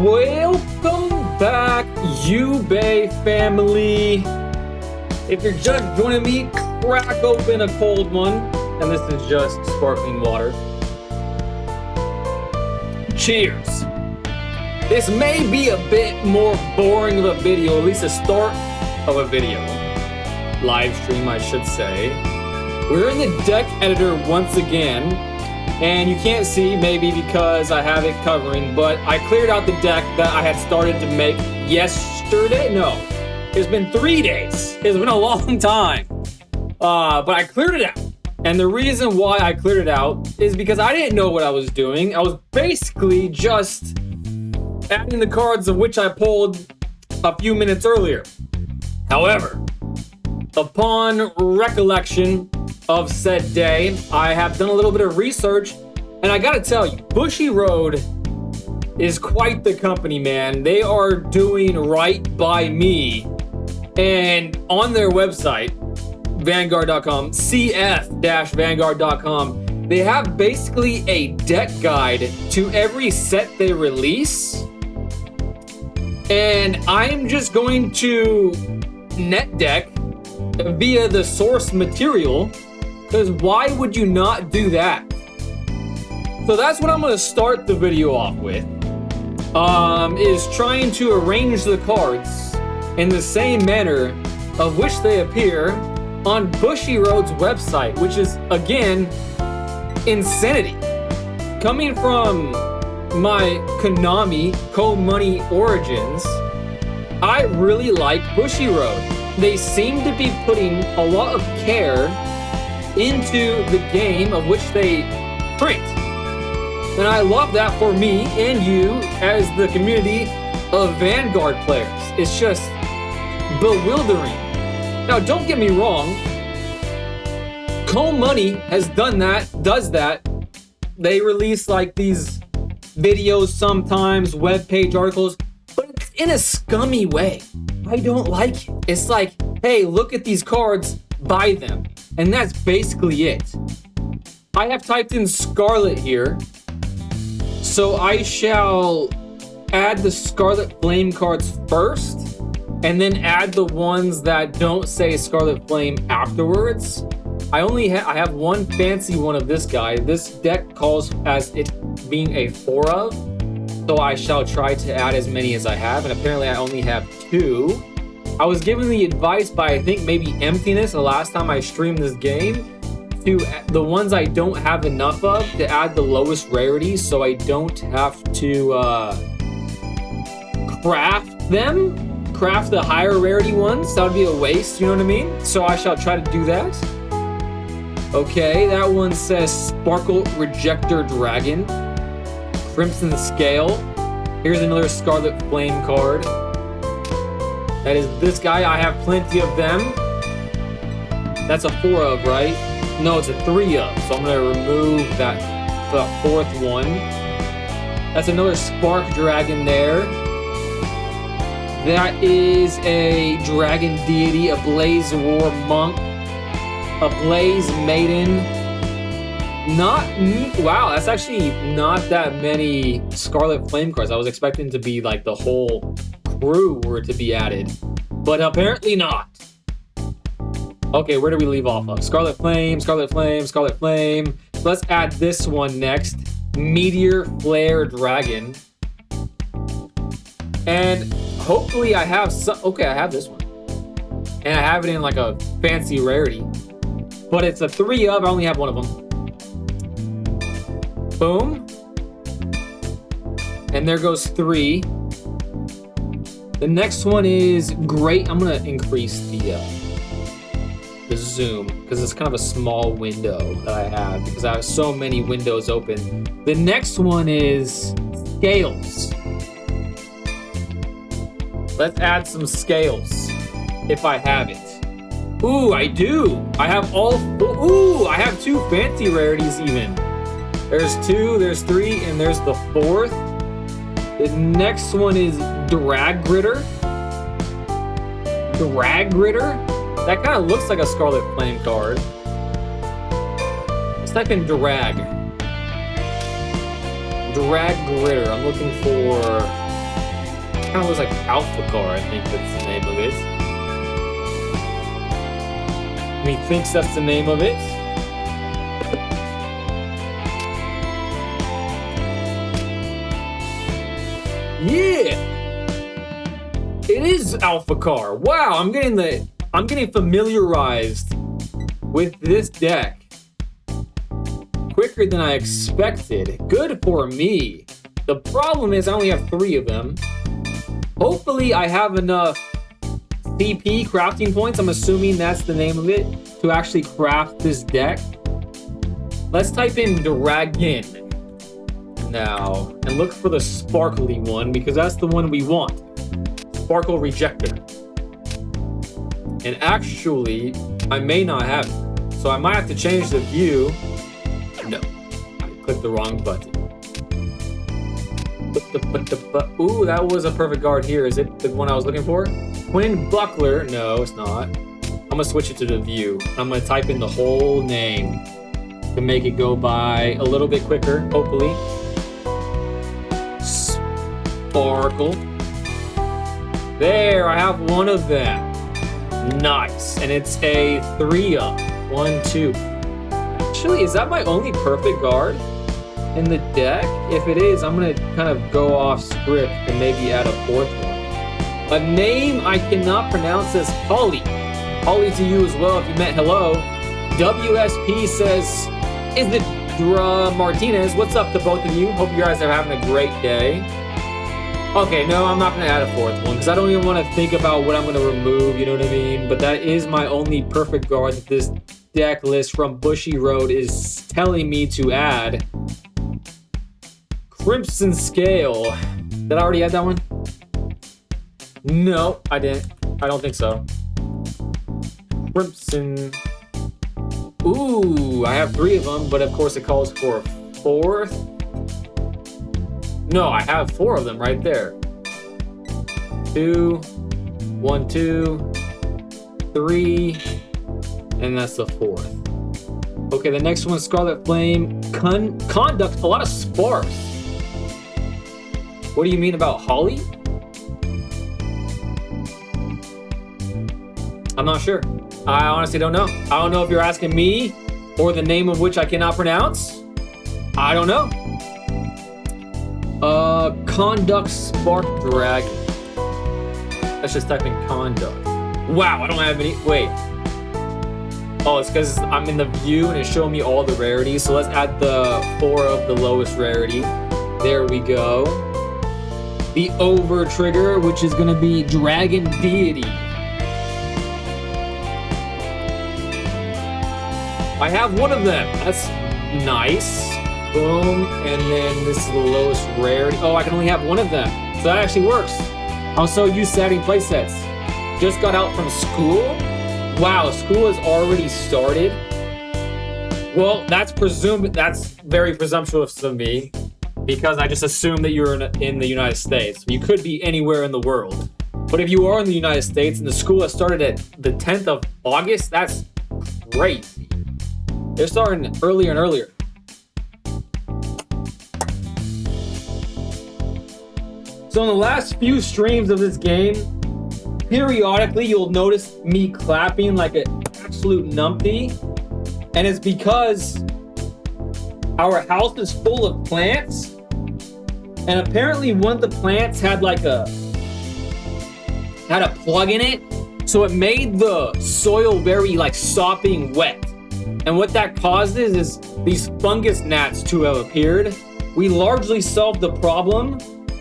Welcome back, Ubay family. If you're just joining me, crack open a cold one, and this is just sparkling water. Cheers. This may be a bit more boring of a video, at least the start of a video. Live stream, I should say. We're in the deck editor once again, and you can't see maybe because I have it covering, but I cleared out the deck that I had started to make yesterday. No, it's been 3 days. It's been a long time, but I cleared it out. And the reason why I cleared it out is because I didn't know what I was doing. I was basically just adding the cards of which I pulled a few minutes earlier. However, upon recollection of said day, I have done a little bit of research, and I gotta tell you, Bushiroad is quite the company, man. They are doing right by me. And on their website, Vanguard.com, cf-vanguard.com, they have basically a deck guide to every set they release. And I'm just going to net deck via the source material, because why would you not do that? So that's what I'm going to start the video off with, is trying to arrange the cards in the same manner of which they appear on Bushiroad's website, which is, again, insanity. Coming from my Konami Co-Money origins, I really like Bushiroad. They seem to be putting a lot of care into the game of which they print. And I love that for me and you as the community of Vanguard players. It's just bewildering. Now, don't get me wrong. Co-Money has done that, does that. They release like these videos sometimes, webpage articles, but it's in a scummy way. I don't like it. It's like, hey, look at these cards, buy them. And that's basically it. I have typed in Scarlet here, so I shall add the Scarlet Flame cards first, and then add the ones that don't say Scarlet Flame afterwards. I have one fancy one of this guy. This deck calls as it being a 4 of, so I shall try to add as many as I have, and apparently I only have 2. I was given the advice by, I think, maybe Emptiness the last time I streamed this game, to the ones I don't have enough of, to add the lowest rarity so I don't have to craft the higher rarity ones. That would be a waste, you know what I mean? So I shall try to do that. Okay, that one says Sparkle Rejector Dragon, Crimson Scale. Here's another Scarlet Flame card. That is this guy. I have plenty of them. That's a 4 of, right? No, it's a 3 of. So I'm going to remove the 4th one. That's another Spark Dragon there. That is a Dragon Deity, a Blaze War Monk, a Blaze Maiden. Wow, that's actually not that many Scarlet Flame cards. I was expecting to be like the whole crew were to be added, but apparently not. Okay, where do we leave off of? Scarlet Flame, Scarlet Flame, Scarlet Flame. Let's add this one next. Meteor Flare Dragon. And hopefully I have some. Okay, I have this one. And I have it in like a fancy rarity. But it's a 3 of, I only have one of them. Boom. And there goes 3. The next one is great. I'm gonna increase the zoom because it's kind of a small window that I have because I have so many windows open. The next one is Scales. Let's add some Scales if I have it. Ooh, I do. I have all 4. Ooh, I have 2 fancy rarities even. There's 2, there's 3, and there's the 4th. The next one is Drag Gritter. Drag Gritter? That kind of looks like a Scarlet Flame card. Let's type in Drag. Drag Gritter. I'm looking for Kind of looks like Alpha Car, I think that's the name of it. And he thinks that's the name of it. Yeah! It is Alpha Car. Wow, I'm getting familiarized with this deck quicker than I expected. Good for me. The problem is I only have 3 of them. Hopefully I have enough CP crafting points, I'm assuming that's the name of it, to actually craft this deck. Let's type in Dragon now and look for the sparkly one because that's the one we want. Sparkle Rejector. And actually, I may not have it. So I might have to change the view. No, I clicked the wrong button. Ooh, that was a perfect guard here. Is it the one I was looking for? Twin Buckler. No, it's not. I'm gonna switch it to the view. I'm gonna type in the whole name to make it go by a little bit quicker, hopefully. Sparkle. There, I have one of them. Nice. And it's a 3-up. 1, 2. Actually, is that my only perfect guard in the deck? If it is, I'm gonna kind of go off script and maybe add a 4th one. A name I cannot pronounce is Holly. Holly to you as well if you meant hello. WSP says, is it Martinez? What's up to both of you? Hope you guys are having a great day. Okay, no, I'm not gonna add a 4th one because I don't even want to think about what I'm gonna remove, you know what I mean? But that is my only perfect guard that this deck list from Bushy Road is telling me to add. Crimson Scale. Did I already add that one? No, I didn't. I don't think so. Crimson. Ooh, I have 3 of them, but of course it calls for a 4th. No, I have 4 of them right there. 2, 1, 2, 3, and that's the 4th. Okay, the next one, Scarlet Flame. Conduct, a lot of sparks. What do you mean about Holly? I'm not sure. I honestly don't know. I don't know if you're asking me or the name of which I cannot pronounce. I don't know. Conduct Spark Dragon. Let's just type in Conduct. Wow, I don't have any. Wait. Oh, it's because I'm in the view and it's showing me all the rarities. So let's add the 4 of the lowest rarity. There we go. The over trigger, which is going to be Dragon Deity. I have one of them. That's nice. Boom. And then this is the lowest rarity. Oh, I can only have one of them. So that actually works. I'm so used to adding playsets. Just got out from school. Wow, school has already started. Well, that's very presumptuous of me because I just assumed that you're in the United States. You could be anywhere in the world. But if you are in the United States and the school has started at the 10th of August, that's crazy. They're starting earlier and earlier. So in the last few streams of this game, periodically you'll notice me clapping like an absolute numpty. And it's because our house is full of plants. And apparently one of the plants had a plug in it. So it made the soil very sopping wet. And what that causes is these fungus gnats to have appeared. We largely solved the problem,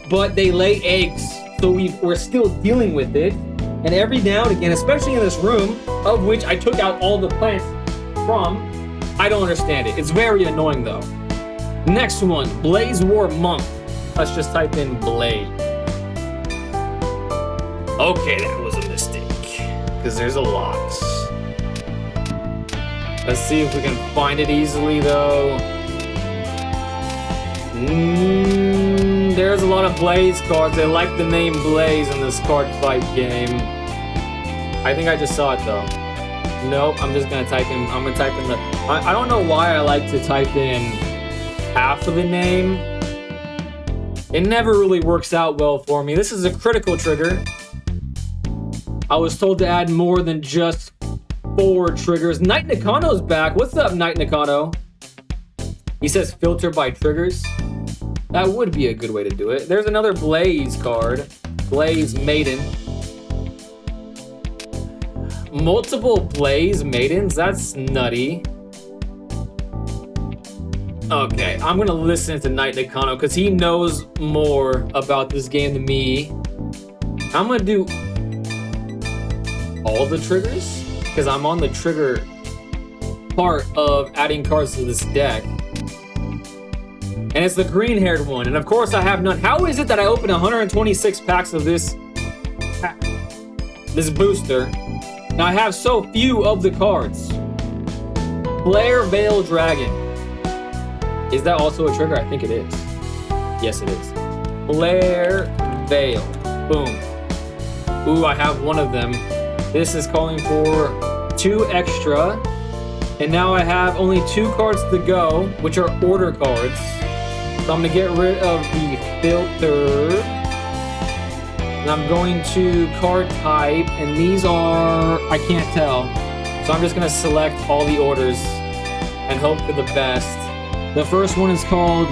but they lay eggs, so we're still dealing with it. And every now and again, especially in this room, of which I took out all the plants from, I don't understand it. It's very annoying though. Next one, Blaze War Monk. Let's just type in Blade. Okay, that was a mistake, because there's a lot. Let's see if we can find it easily though. There's a lot of Blaze cards. They like the name Blaze in this card fight game. I think I just saw it though. Nope, I'm just gonna type in, I don't know why I like to type in half of the name. It never really works out well for me. This is a critical trigger. I was told to add more than just 4 triggers. Knight Nakano's back. What's up, Knight Nakano? He says filter by triggers. That would be a good way to do it. There's another Blaze card. Blaze Maiden. Multiple Blaze Maidens? That's nutty. Okay, I'm gonna listen to Knight Nakano because he knows more about this game than me. I'm gonna do all the triggers because I'm on the trigger part of adding cards to this deck. And it's the green-haired one. And of course I have none. How is it that I opened 126 packs of this booster? Now I have so few of the cards. Flare Veil Dragon. Is that also a trigger? I think it is. Yes, it is. Flare Veil. Boom. Ooh, I have one of them. This is calling for 2 extra. And now I have only 2 cards to go, which are order cards. So I'm gonna get rid of the filter. And I'm going to card type, and these are, I can't tell. So I'm just gonna select all the orders and hope for the best. The first one is called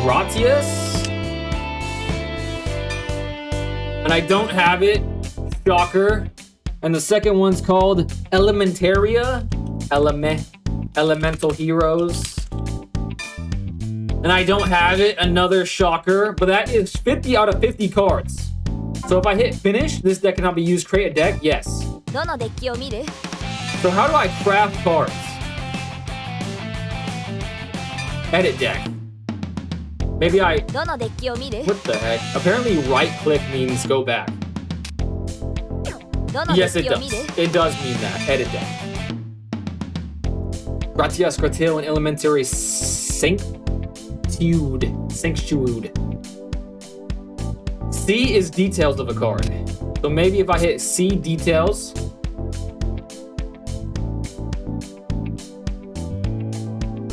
Gratias. And I don't have it, shocker. And the second one's called Elementaria, Elemental Heroes. And I don't have it, another shocker, but that is 50 out of 50 cards. So if I hit finish, this deck cannot be used. Create a deck? Yes. So how do I craft cards? Edit deck. Maybe I... What the heck? Apparently right click means go back. Yes, it does. It does mean that. Edit deck. Gratias, Gratil, and Elementary Sanctude. C is details of a card. So maybe if I hit C details.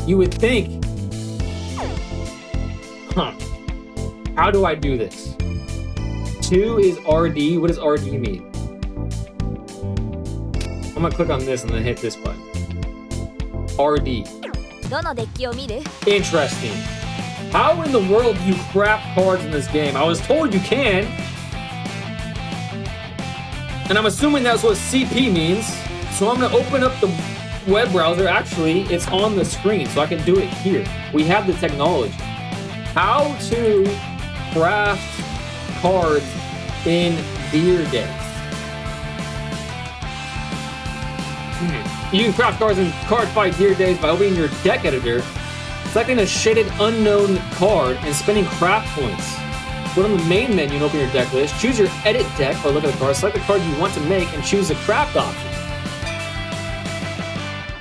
You would think. Huh. How do I do this? 2 is RD. What does RD mean? I'm gonna click on this and then hit this button. RD. Interesting. How in the world do you craft cards in this game? I was told you can. And I'm assuming that's what CP means. So I'm gonna open up the web browser. Actually, it's on the screen, so I can do it here. We have the technology. How to craft cards in Dear Days. You can craft cards in Cardfight Dear Days by opening your deck editor, selecting a shaded unknown card, and spending craft points. Go to the main menu and open your deck list. Choose your edit deck or look at the card. Select the card you want to make and choose the craft option.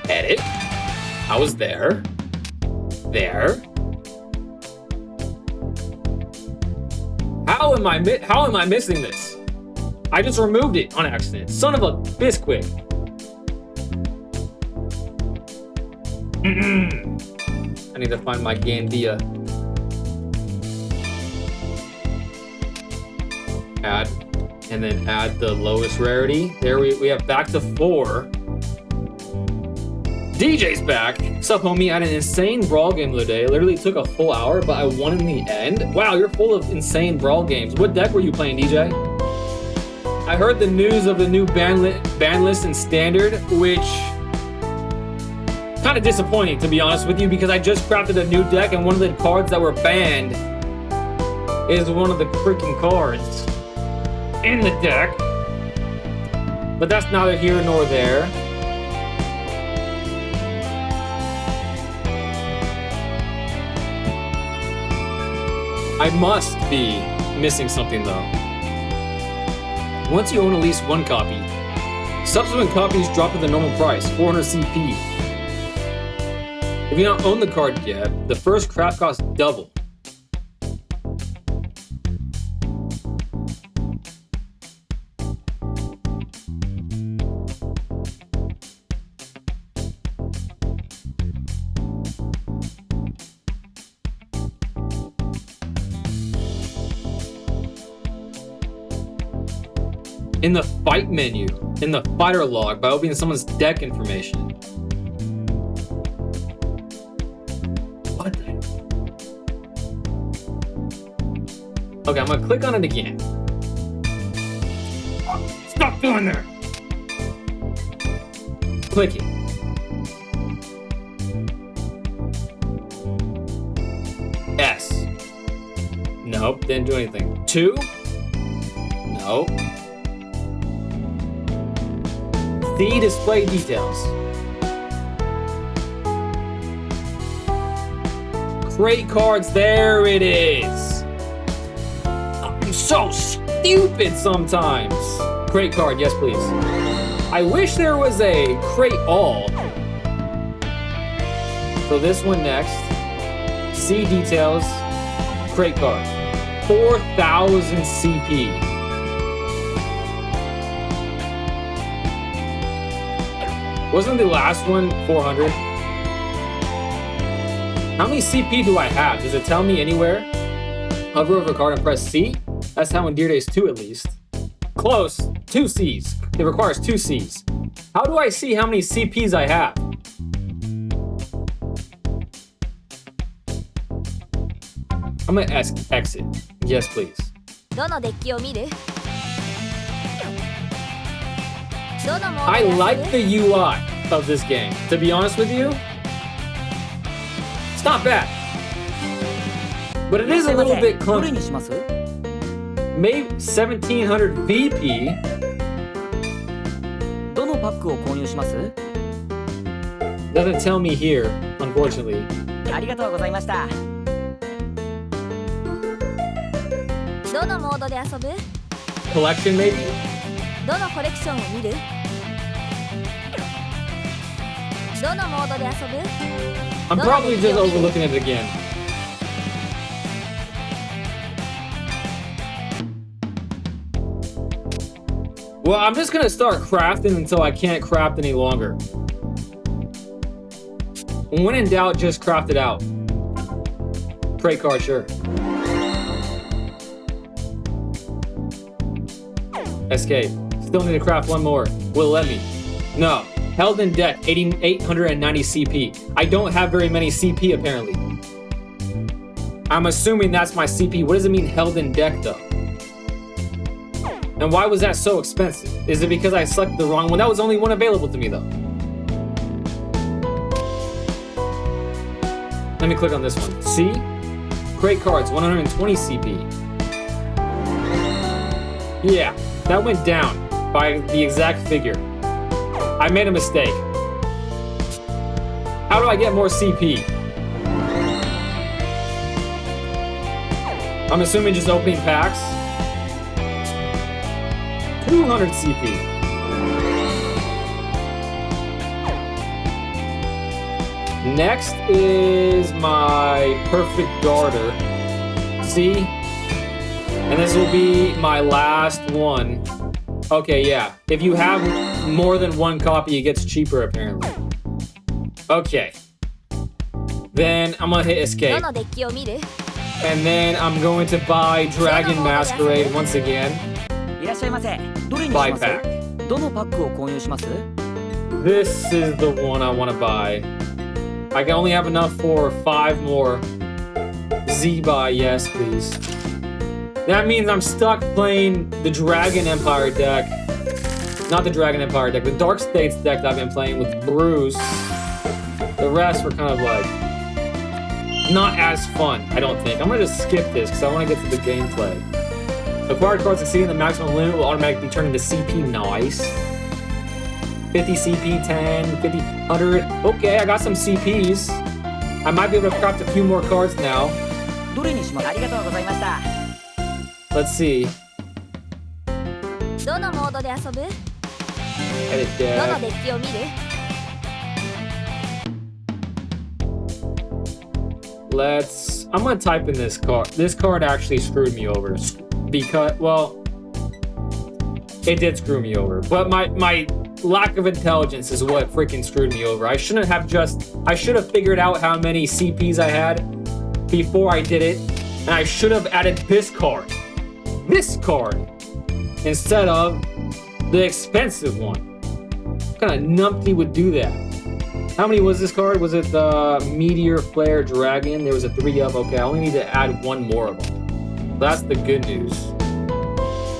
Edit. I was there. There. How am I missing this? I just removed it on accident. Son of a biscuit. I need to find my Gandia. Add, and then add the lowest rarity. There we have back to 4. DJ's back. What's up, homie? I had an insane brawl game the other day. It literally took a full hour, but I won in the end. Wow, you're full of insane brawl games. What deck were you playing, DJ? I heard the news of the new ban list in Standard, which kind of disappointing, to be honest with you, because I just crafted a new deck and one of the cards that were banned is one of the freaking cards in the deck. But that's neither here nor there. I must be missing something though. Once you own at least 1 copy, subsequent copies drop at the normal price, 400 CP. If you don't own the card yet, the first craft costs double. in the fight menu, in the fighter log, by opening someone's deck information. What the? Okay, I'm gonna click on it again. Stop doing there! Click it. S. Nope, didn't do anything. 2? Nope. C, display details. Crate cards, there it is. I'm so stupid sometimes. Crate card, yes please. I wish there was a crate all. So this one next. C details, crate card. 4,000 CP. Wasn't the last one 400? How many CP do I have? Does it tell me anywhere? Hover over a card and press C? That's how in Dear Days 2 at least. Close, 2 Cs. It requires 2 Cs. How do I see how many CPs I have? I'm gonna exit. Yes, please. I like the UI of this game. To be honest with you, it's not bad. But it is a little bit clunky. Maybe 1700 VP. Doesn't tell me here, unfortunately. Collection, maybe? I'm probably just overlooking it again. Well, I'm just gonna start crafting until I can't craft any longer. When in doubt, just craft it out. Crate card, sure. Escape. Still need to craft one more. Will it let me? No. Held in deck, 890 CP. I don't have very many CP apparently. I'm assuming that's my CP. What does it mean held in deck though? And why was that so expensive? Is it because I selected the wrong one? That was only one available to me though. Let me click on this one. See? Crate cards, 120 CP. Yeah, that went down by the exact figure. I made a mistake. How do I get more CP? I'm assuming just opening packs. 200 CP. Next is my perfect garter. See? And this will be my last one. Okay, yeah. If you have more than one copy, it gets cheaper apparently. Okay. Then I'm gonna hit escape. And then I'm going to buy Dragon Masquerade once again. Buy pack. This is the one I want to buy. I can only have enough for 5 more. Z buy, yes please. That means I'm stuck playing the Dragon Empire deck. Not the Dragon Empire deck, the Dark States deck that I've been playing with Bruce. The rest were kind of like not as fun, I don't think. I'm gonna just skip this because I want to get to the gameplay. Acquired cards exceeding the maximum limit will automatically turn into CP. Nice. 50 CP, 10, 50, 100. Okay, I got some CPs. I might be able to craft a few more cards now. Let's see. Edit deck. I'm gonna type in this card. This card actually screwed me over. Because, well, it did screw me over. But my lack of intelligence is what freaking screwed me over. I should have figured out how many CPs I had before I did it. And I should have added this card. This card. instead of the expensive one. What kind of numpty would do that? How many was this card? Was it the Meteor Flare Dragon? There was a 3-up. Okay, I only need to add one more of them. That's the good news.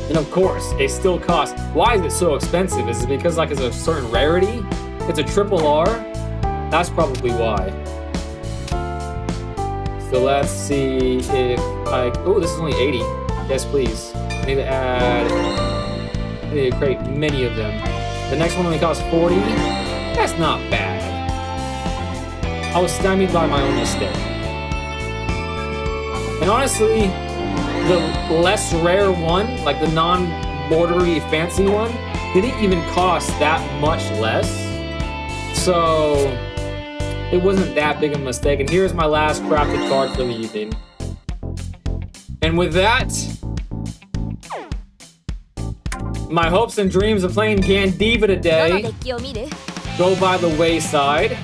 And of course, it still costs. Why is it so expensive? Is it because like it's a certain rarity? It's a triple R? That's probably why. So let's see if I... Oh, this is only 80. Yes, please. I need to add... I need to create many of them. The next one only costs 40. That's not bad. I was stymied by my own mistake. And honestly, the less rare one, like the non-bordery fancy one, didn't even cost that much less. So it wasn't that big of a mistake. And here's my last crafted card for the evening. And with that, my hopes and dreams of playing Gandiva today go by the wayside.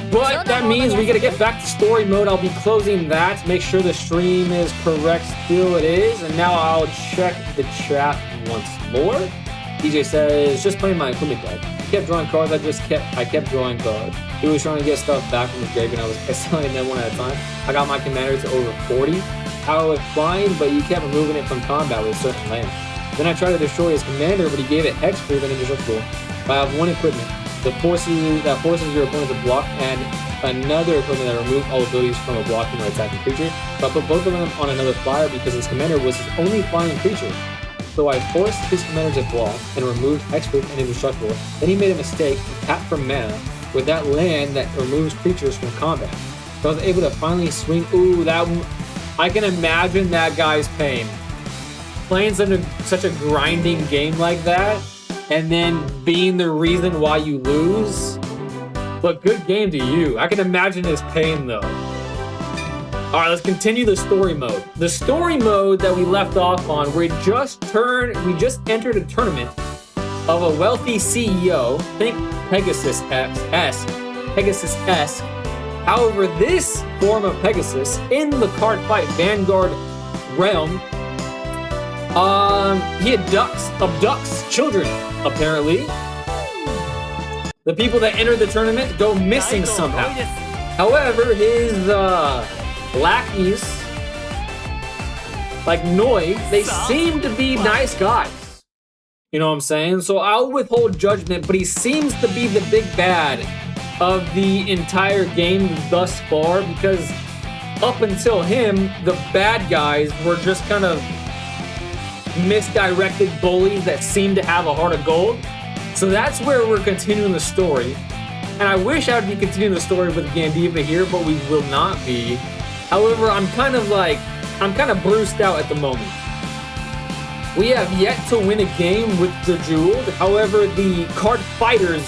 But that means we gotta get back to story mode. I'll be closing that. Make sure the stream is correct. Still it is. And now I'll check the chat once more. DJ says, just playing my equipment deck. I kept drawing cards. I kept drawing cards. He was trying to get stuff back from the grave and I was selling them one at a time. I got my commander to over 40. I was fine, but you kept removing it from combat with a certain land. Then I tried to destroy his commander, but he gave it hexproof and indestructible. But I have one equipment that forces your opponent to block, and another equipment that removes all abilities from a blocking or attacking creature. So I put both of them on another flyer because his commander was his only flying creature. So I forced his commander to block and removed hexproof and indestructible. Then he made a mistake and tapped for mana with that land that removes creatures from combat. So I was able to finally swing. Ooh, that one. I can imagine that guy's pain. Playing such a grinding game like that, and then being the reason why you lose. But good game to you. I can imagine his pain though. Alright, let's continue the story mode. The story mode that we left off on, we just entered a tournament of a wealthy CEO, think Pegasus-esque. However, this form of Pegasus in the Cardfight Vanguard realm, he abducts children, apparently. The people that enter the tournament go missing somehow. However, his lackeys, like Noi, they seem to be nice guys. You know what I'm saying? So I'll withhold judgment, but he seems to be the big bad of the entire game thus far, because up until him, the bad guys were just kind of misdirected bullies that seem to have a heart of gold. So that's where we're continuing the story. And I wish I would be continuing the story with Gandiva here, but we will not be. However, I'm kind of bruised out at the moment. We have yet to win a game with Jejuled. However, the card fighters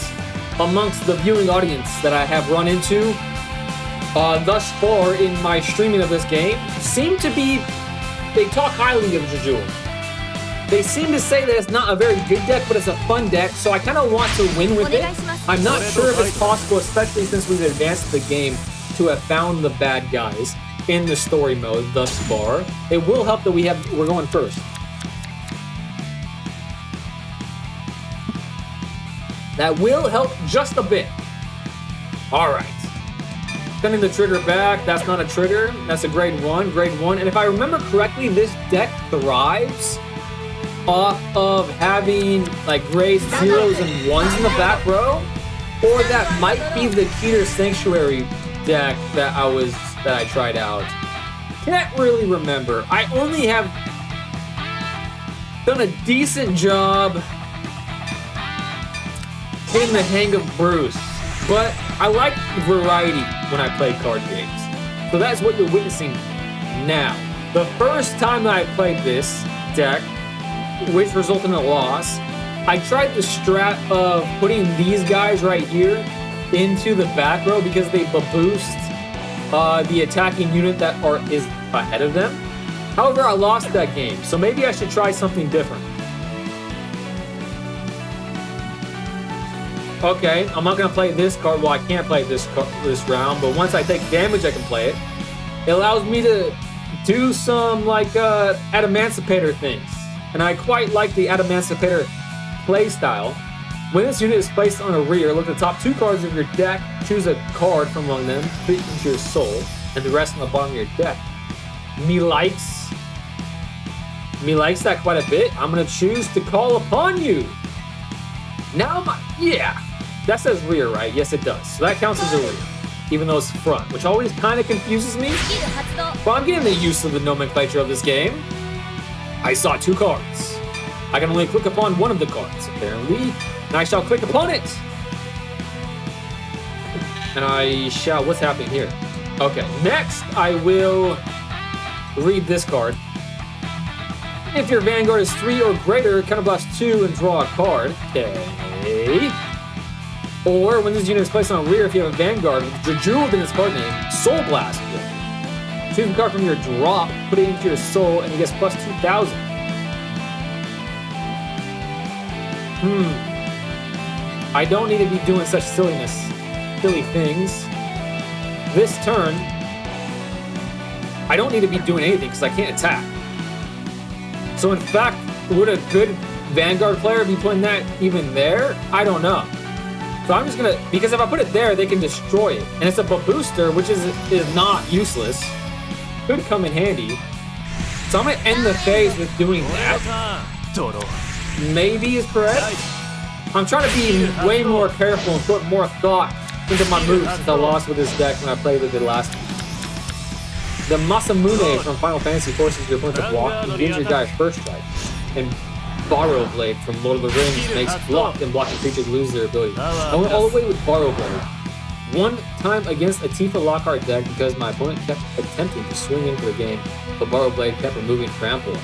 amongst the viewing audience that I have run into thus far in my streaming of this game seem to be, they talk highly of Jejuled. They seem to say that it's not a very good deck, but it's a fun deck, so I kind of want to win with it. I'm not sure if it's possible, especially since we've advanced the game, to have found the bad guys in the story mode thus far. It will help that we're going first. That will help just a bit. All right. Sending the trigger back. That's not a trigger. That's a grade 1. Grade 1. And if I remember correctly, this deck thrives off of having like grades 0s and 1s in the back row. Or that might be the Keter Sanctuary deck that I tried out. Can't really remember. I only have done a decent job getting the hang of Bruce, but I like variety when I play card games. So that's what you're witnessing now. The first time that I played this deck, which resulted in a loss, I tried the strat of putting these guys right here into the back row because they boost the attacking unit that is ahead of them. However, I lost that game, so maybe I should try something different. Okay, I'm not gonna play this card. Well, I can't play this round, but once I take damage, I can play it. It allows me to do some like Adamantipator things. And I quite like the Adamantipator playstyle. When this unit is placed on a rear, look at the top 2 cards of your deck, choose a card from among them, put it into your soul, and the rest on the bottom of your deck. Me likes that quite a bit. I'm gonna choose to call upon you. Now yeah, that says rear, right? Yes, it does. So that counts as a rear, even though it's front, which always kind of confuses me. But I'm getting the use of the nomenclature of this game. I saw 2 cards. I can only click upon one of the cards, apparently. And I shall click upon it. And I shall, what's happening here? Okay, next I will read this card. If your Vanguard is 3 or greater, counterblast 2 and draw a card. Okay. Or when this unit is placed on a rear, if you have a Vanguard with jeweled in its card name, Soul Blast. Choose a card from your drop, put it into your soul, and it gets plus 2,000. I don't need to be doing such silly things. This turn, I don't need to be doing anything because I can't attack. So in fact, would a good Vanguard player be putting that even there? I don't know. So I'm just gonna, because if I put it there, they can destroy it. And it's a booster, which is not useless. Could come in handy. So I'm gonna end the phase with doing that. Maybe is correct. I'm trying to be way more careful and put more thought into my moves since I lost with this deck when I played with it last week. The Masamune from Final Fantasy forces your opponent to block and gains your guy's first strike. And Borrow Blade from Lord of the Rings makes block and blocking creatures lose their ability. I went all the way with Borrow Blade. One time against a Tifa Lockhart deck because my opponent kept attempting to swing into the game, but Borrow Blade kept removing Trample.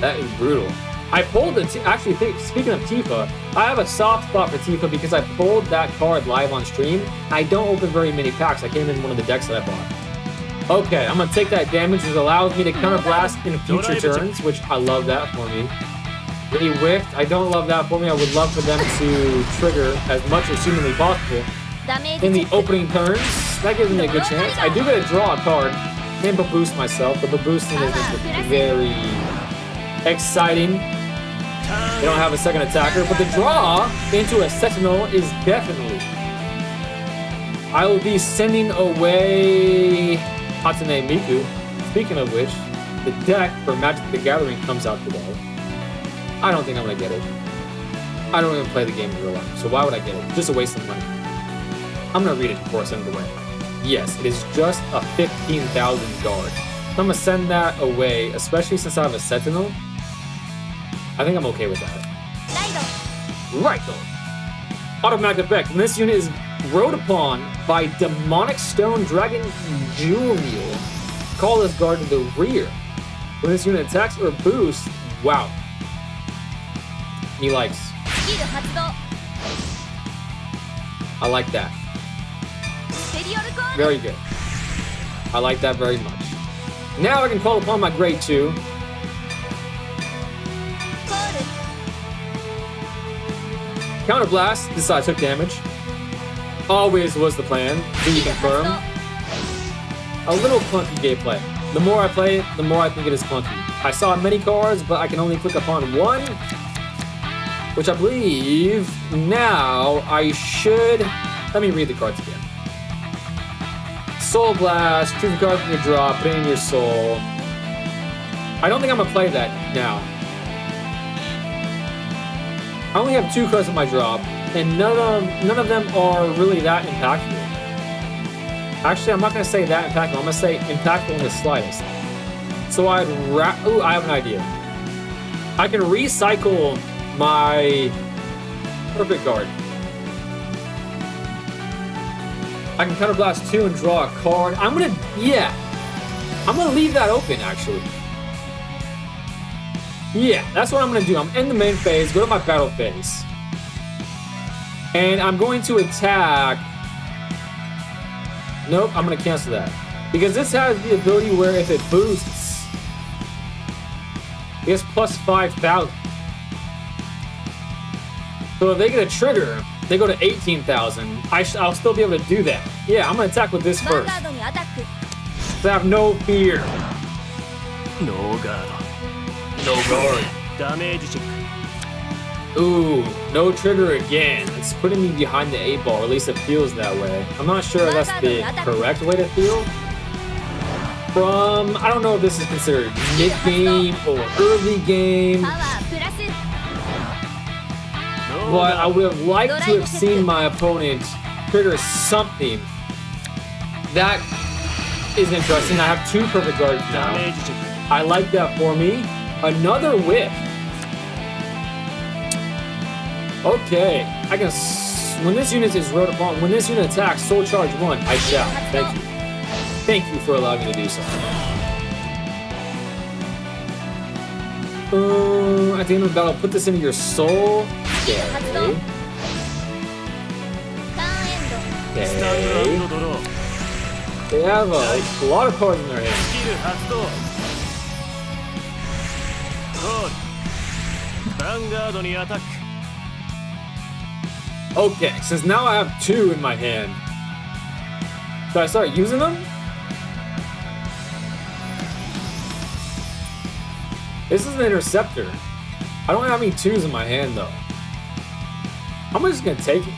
That is brutal. I pulled it. Actually, speaking of Tifa, I have a soft spot for Tifa because I pulled that card live on stream. I don't open very many packs. I came in one of the decks that I bought. Okay, I'm gonna take that damage, which allows me to counterblast in future turns, which I love that for me. They whiffed. I don't love that for me. I would love for them to trigger as much as humanly possible in the opening turns. That gives me a good chance. I do get to draw a card and boost myself. The boosting isn't very exciting. They don't have a second attacker, but the draw into a Sentinel is definitely. I will be sending away Hatsune Miku. Speaking of which, the deck for Magic the Gathering comes out today. I don't think I'm gonna get it. I don't even play the game in real life, so why would I get it? Just a waste of money. I'm gonna read it before I send it away. Yes, it is just a 15,000 guard. I'm gonna send that away, especially since I have a Sentinel. I think I'm okay with that. Right though. Automatic effect. When this unit is rode upon by Demonic Stone Dragon Jewel Mule, call this guard to the rear. When this unit attacks or boosts, wow. He likes. I like that. Very good. I like that very much. Now I can call upon my grade 2. Counterblast, this side took damage. Always was the plan. Can you confirm? A little clunky gameplay. The more I play it, the more I think it is clunky. I saw many cards, but I can only click upon one, which I believe now I should. Let me read the cards again. Soul Blast, choose a card from your draw, put it in your soul. I don't think I'm gonna play that now. I only have 2 cards in my drop, and none of them are really that impactful. Actually, I'm not gonna say that impactful. I'm gonna say impactful in the slightest. So I have an idea. I can recycle my perfect guard. I can counterblast 2 and draw a card. I'm gonna leave that open actually. Yeah, that's what I'm gonna do. I'm in the main phase, go to my battle phase. And I'm going to attack. Nope, I'm gonna cancel that. Because this has the ability where if it boosts, it gets plus 5,000. So if they get a trigger, they go to 18,000. I'll still be able to do that. Yeah, I'm gonna attack with this first. So I have no fear. ノーガー No guard. ドダメージチェッ Ooh, no trigger again. It's putting me behind the 8 ball, or at least it feels that way. I'm not sure if that's the correct way to feel. I don't know if this is considered mid-game or early game, パワープラス but I would have liked to have seen my opponent trigger something. That is interesting. I have 2 perfect guards ダ now. メージチェッ I like that for me. Another whip. Okay, I can. When this unit is rode upon, when this unit attacks, soul charge 1. I shall. Thank you. Thank you for allowing me to do so. At the end of the battle, put this into your soul. Okay. ターンエンド クスタン Okay. ドドロー They have a lot of cards in their hand. スキル発動コールヴァンガードにアタック Okay, since now I have 2 in my hand, should I start using them? This is an interceptor. I don't have any 2s in my hand though. I'm just gonna take it.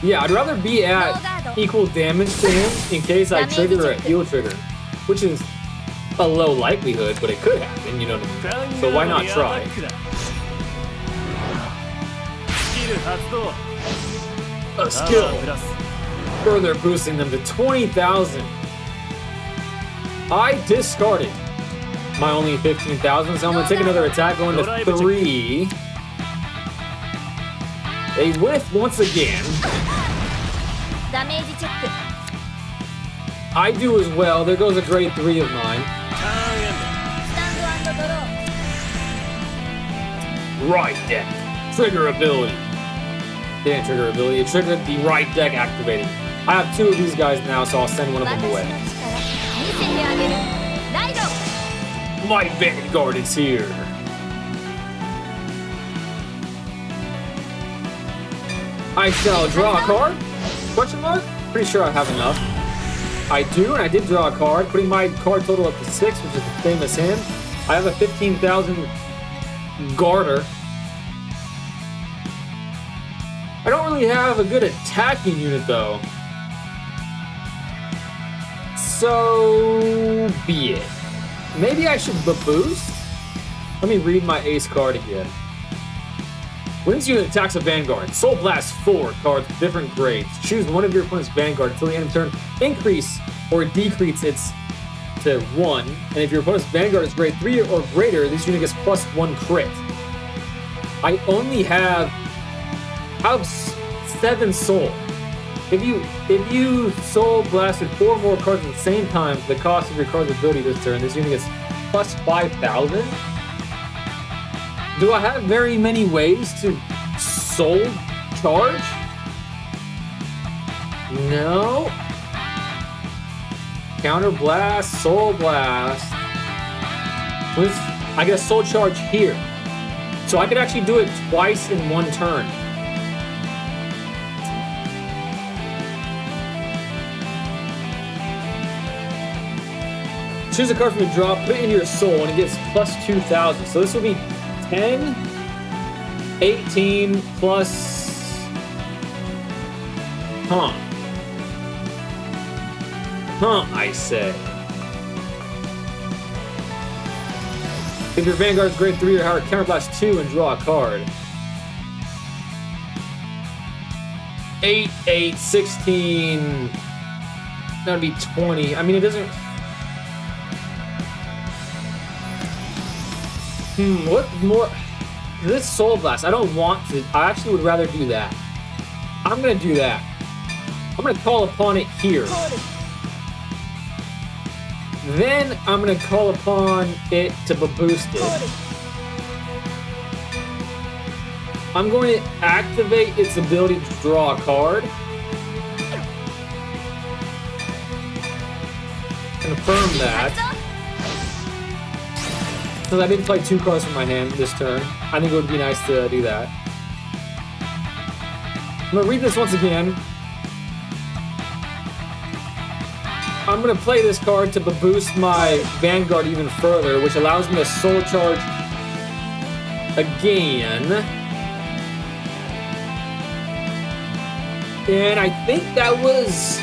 Yeah, I'd rather be at equal damage to him in case I trigger a heal trigger, which is a low likelihood, but it could happen, you know what I mean? So why not try? スキル発動 A パワ skill. ープラス Further boosting them to 20,000. I discarded my only 15,000, so I'm gonna take another attack going to 3. They whiff once again. ダメージチェック I do as well. There goes a grade 3 of mine. ターンエンスタンドドロー Right deck. Trigger ability. Didn't trigger ability. It triggered the right deck activating. I have 2 of these guys now, so I'll send one of 私 them の away. 力見せてあげるライド My Vanguard is here. I shall draw a card? Question mark? Pretty sure I have enough. I do, and I did draw a card, putting my card total up to 6, which is the same as him. I have a 15,000 garter. I don't really have a good attacking unit though. So be it. Maybe I should boost? Let me read my ace card again. When this unit attacks a Vanguard, Soul Blast 4 cards with different grades. Choose one of your opponent's Vanguard until the end of the turn. Increase or decrease its to 1. And if your opponent's Vanguard is grade 3 or greater, this unit gets plus 1 crit. I only have 7 soul. If you soul blasted 4 more cards at the same time, the cost of your card's ability this turn, this unit gets plus 5,000. Do I have very many ways to soul charge? No. Counter blast, soul blast. I get a soul charge here. So I could actually do it twice in one turn. Choose a card from your draw, put it into your soul, and it gets plus 2,000. So this will be 10, 18 plus... I say. If your Vanguard's grade 3 or higher, counterblast 2 and draw a card. 8, 8, 16... That would be 20. I mean, it doesn't... What more? This Soul Blast, I don't want to. I actually would rather do that. I'm gonna do that. I'm gonna call upon it here. コール Then I'm gonna call upon it to boost コー it. ル I'm going to activate its ability to draw a card. Confirm that. 発動 Because I didn't play 2 cards from my hand this turn. I think it would be nice to do that. I'm gonna read this once again. I'm gonna play this card to boost my Vanguard even further, which allows me to soul charge again. And I think that was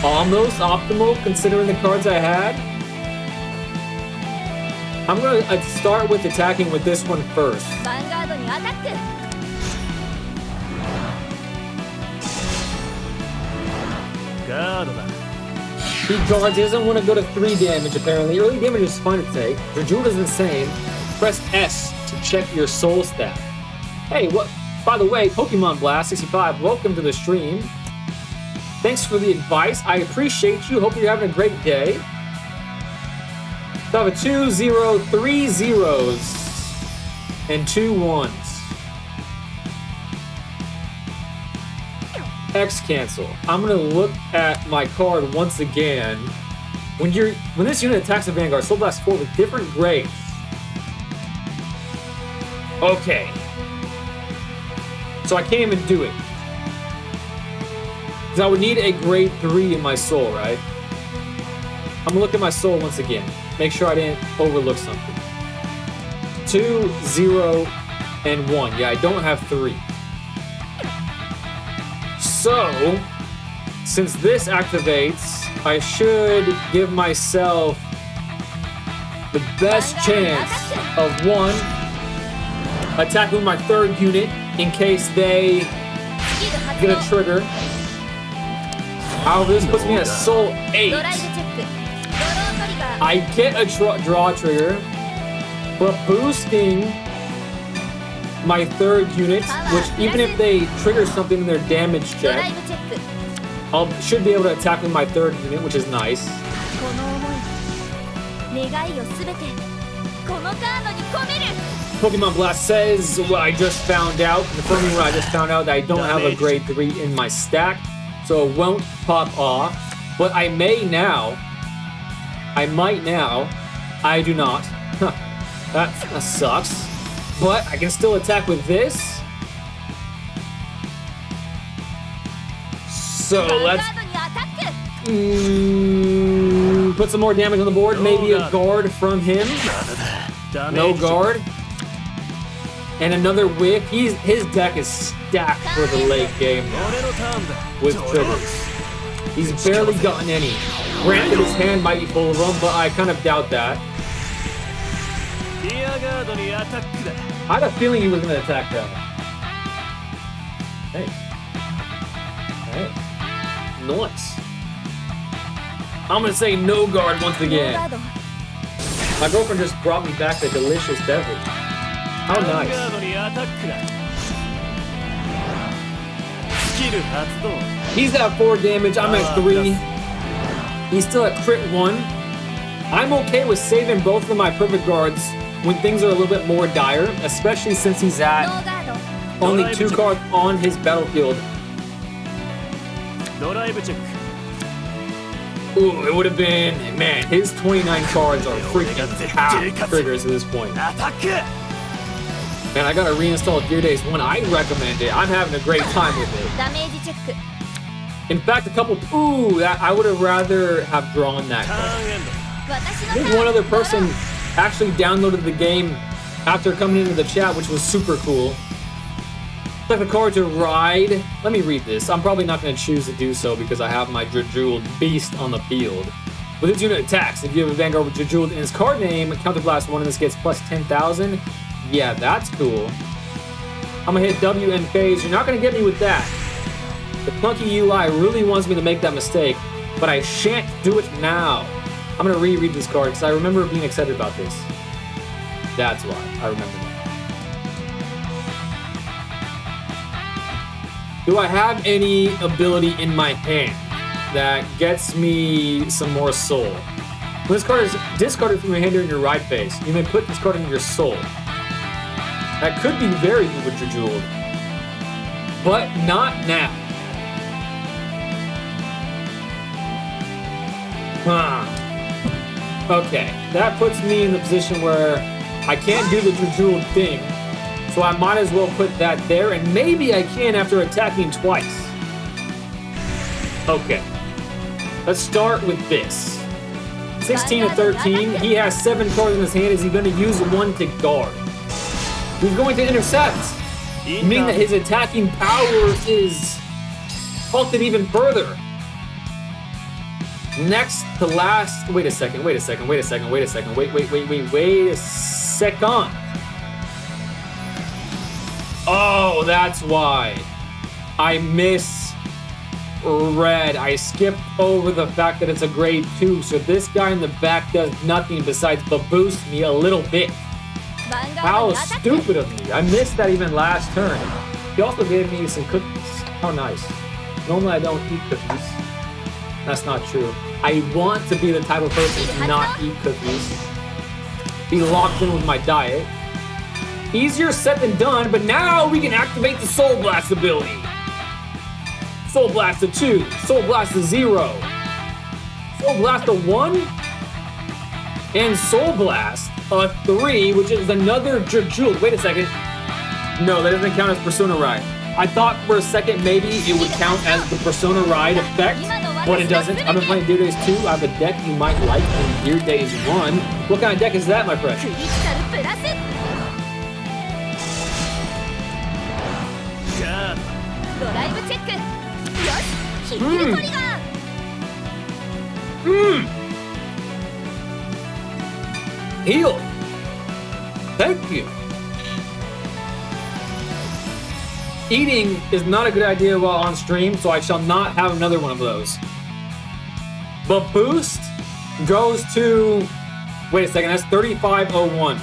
almost optimal considering the cards I had. I'm gonna start with attacking with this one first. ヴァンガードにアタック。 ガードだ。 He guards, he doesn't want to go to 3 damage apparently. Early damage is fine to take. Rajul is insane. Press S to check your soul stat. Hey, what? By the way, Pokemon Blast 65, welcome to the stream. Thanks for the advice. I appreciate you. Hope you're having a great day. So I have a 2, 0, 3 zeros, and 2 1s. X cancel. I'm gonna look at my card once again. When this unit attacks a Vanguard, Soul Blast 4 with different grades. Okay. So I can't even do it. Because I would need a grade 3 in my soul, right? I'm gonna look at my soul once again. Make sure I didn't overlook something. 2, 0, and 1. Yeah, I don't have 3. So, since this activates, I should give myself the best chance of 1, attacking with my 3rd unit in case they get a trigger. However, this puts me at Soul 8. ドライブチェック。ドロートリガー。 I get a draw trigger, but boosting my 3rd unit, which even if they trigger something in their damage ドラ check, イブチェック。 should be able to attack with my 3rd unit, which is nice. この思い、願いをすべてこのカードに込める。 Pokemon Blast says what I just found out, confirming what I just found out, that I don't have a grade 3 in my stack, so it won't pop off. But I may now. I might now. I do not. That sucks. But I can still attack with this. So ヴァンガ let's ードにアタック。 put some more damage on the board. Maybe a guard from him. ダメ No ージ。 guard. And another whiff. His deck is stacked for the late game now 俺のターンだ。 with triggers. He's barely gotten any. Granted, his hand might be full of them, but I kind of doubt that. リアガードにアタックだ。 I had a feeling he was going to attack that. Hey. Hey. Nice. I'm going to say no guard once ノー again. ガード。 My girlfriend just brought me back a delicious beverage. How ヴァン nice. ガードにアタックだ。スキル発動。 He's at 4 damage. I'm at 3. He's still at crit 1. I'm okay with saving both of my perfect guards when things are a little bit more dire, especially since he's ノ at ーガード。 only 2 cards on his battlefield. ドライブチェック。 Ooh, it would have been, man, his 29 cards are freaking half triggers at this point. アタック。 Man, I gotta reinstall Dear Days 1. I recommend it. I'm having a great time with it. ダメージチェック。 In fact, a couple, I would have rather have drawn that タ card. ーンエンド。 私 I の think ターン。 one other person actually downloaded the game after coming into the chat, which was super cool. Like the card to ride. Let me read this. I'm probably not going to choose to do so because I have my Jejuled Beast on the field. With its unit attacks, if you have a Vanguard with Jejuled in its card name, Counterblast 1 and this gets plus 10,000. Yeah, that's cool. I'm going to hit W and phase. You're not going to get me with that. The clunky UI really wants me to make that mistake, but I shan't do it now. I'm going to reread this card because I remember being excited about this. That's why I remember that. Do I have any ability in my hand that gets me some more soul? When this card is discarded from your hand during your ride phase, you may put this card in your soul. That could be very good with Jejuled, but not now. Okay, that puts me in the position where I can't do the Jejuled thing, so I might as well put that there, and maybe I can after attacking twice. Okay. Let's start with this. 16 to 13. He has 7 cards in his hand. Is he going to use one to guard? He's going to intercept, meaning that his attacking power is halted even further. Next to last. Wait a second. Wait a second. Wait a second. Wait a second. Wait a second. Oh, that's why. I misread. I skipped over the fact that it's a grade 2. So this guy in the back does nothing besides boost me a little bit. How stupid of me. I missed that even last turn. He also gave me some cookies. How nice. Normally I don't eat cookies. That's not true. I want to be the type of person to not eat cookies. Be locked in with my diet. Easier said than done, but now we can activate the Soul Blast ability. Soul Blast to 2, Soul Blast to 0, Soul Blast to 1, and Soul Blast a 3, which is another Jewel. Wait a second. No, that doesn't count as Persona Ride. I thought for a second maybe it would count as the Persona Ride effect, but it doesn't. I've been playing Dear Days 2. I have a deck you might like in Dear Days 1. What kind of deck is that, my friend? Heal. Thank you. Eating is not a good idea while on stream, so I shall not have another one of those. But boost goes to... Wait a second, that's 3501.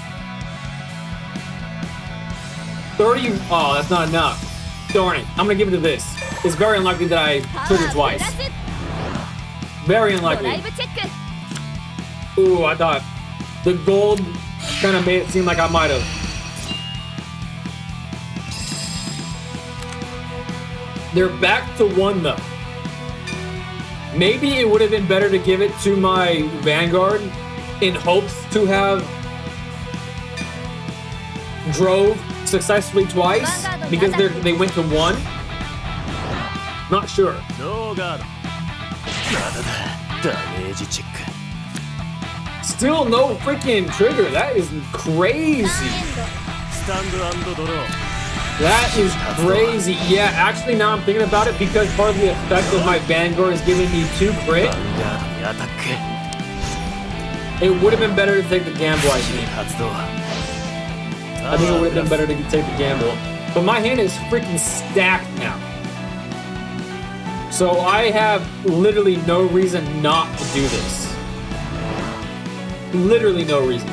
30... Oh, that's not enough. Darn it. I'm gonna give it to this. It's very unlikely that I triggered twice. Very unlikely. Ooh, I thought the gold kind of made it seem like I might have. They're back to 1 though. Maybe it would have been better to give it to my Vanguard in hopes to have drove successfully twice because they went to 1. Not sure. Still no freaking trigger. That is crazy. That is crazy. Yeah, actually now I'm thinking about it, because part of the effect of my Vanguard is giving me 2 crit. It would have been better to take the gamble, I think. I think it would have been better to take the gamble. But my hand is freaking stacked now. So I have literally no reason not to do this. Literally no reason.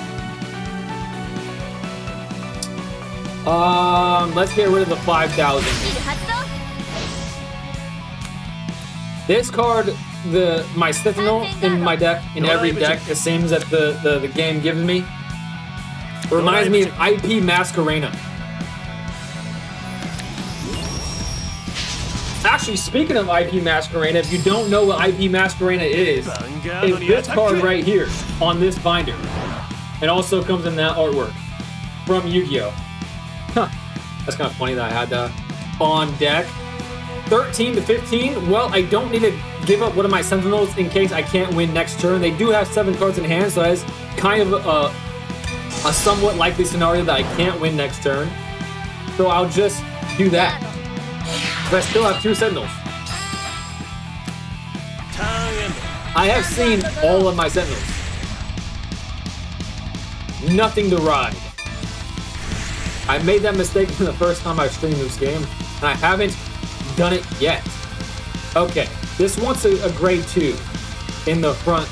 Let's get rid of the 5,000. This card, my Sentinel in my deck, in every deck, it seems that the game gives me, reminds me of IP Masquerena. Actually, speaking of IP Masquerena, if you don't know what IP Masquerena is this card right here on this binder. It also comes in that artwork from Yu-Gi-Oh! Huh. That's kind of funny that I had that on deck. 13 to 15. Well, I don't need to give up one of my Sentinels in case I can't win next turn. They do have 7 cards in hand, so that is kind of a somewhat likely scenario that I can't win next turn. So I'll just do that. But I still have 2 Sentinels. I have seen all of my Sentinels. Nothing to ride. I made that mistake for the first time I've streamed this game, and I haven't done it yet. Okay, this wants a grade 2 in the front.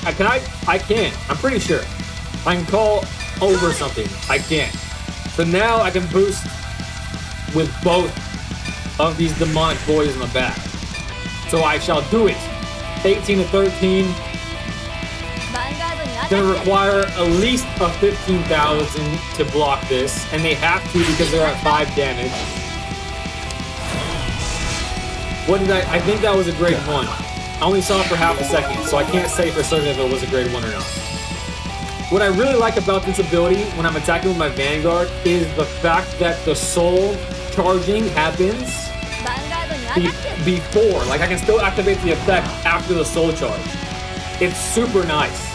I can. I'm pretty sure. I can call over something. I can. So now I can boost with both of these demonic boys in the back. So I shall do it. 18 to 13. Gonna require at least a 15,000 to block this, and they have to because they're at 5 damage. What did I think that was a grade 1. I only saw it for half a second, so I can't say for certain if it was a grade 1 or not. What I really like about this ability when I'm attacking with my Vanguard is the fact that the soul charging happens before. Like I can still activate the effect after the soul charge. It's super nice.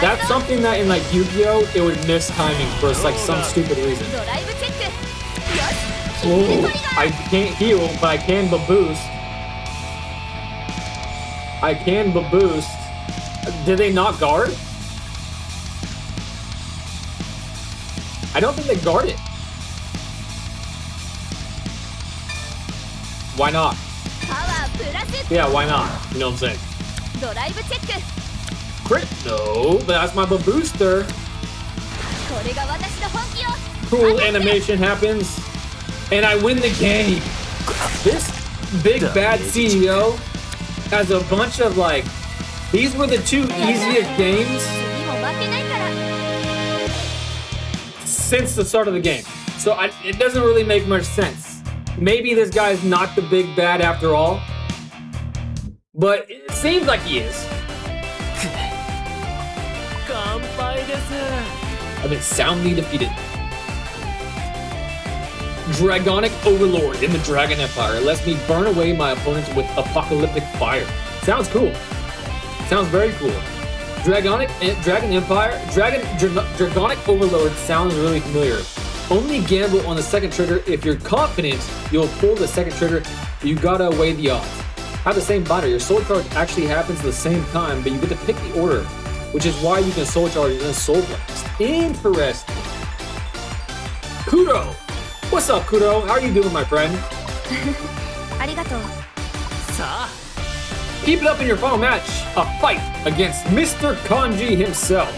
That's something that in like Yu-Gi-Oh! It would miss timing for like some stupid reason. ドライブチェック。よし、 Whoa, I can't heal, but I can boost. I can boost. Did they not guard? I don't think they guard it. Why not? パワープラス。 Yeah, why not? You know what I'm saying? ドライブチェック。 Crit? No, but that's my booster. これが私の本気よ。 Cool animation happens, and I win the game. This big bad CEO has a bunch of like, these were the 2 easiest games 次も負けないから。 since the start of the game. So it doesn't really make much sense. Maybe this guy's not the big bad after all, but it seems like he is. 乾杯です。 I've been soundly defeated. Dragonic Overlord in the Dragon Empire lets me burn away my opponents with apocalyptic fire. Sounds cool. Sounds very cool. Dragon Empire, Dragonic Overlord sounds really familiar. Only gamble on the second trigger. If you're confident you'll pull the second trigger, you gotta weigh the odds. Have the same binder. Your soul charge actually happens at the same time, but you get to pick the order, which is why you can soul charge and then soul blast. Interesting. Kudo! What's up, Kudo? How are you doing, my friend? ありがとう。さあ、 Keep it up in your final match, a fight against Mr. Kanji himself.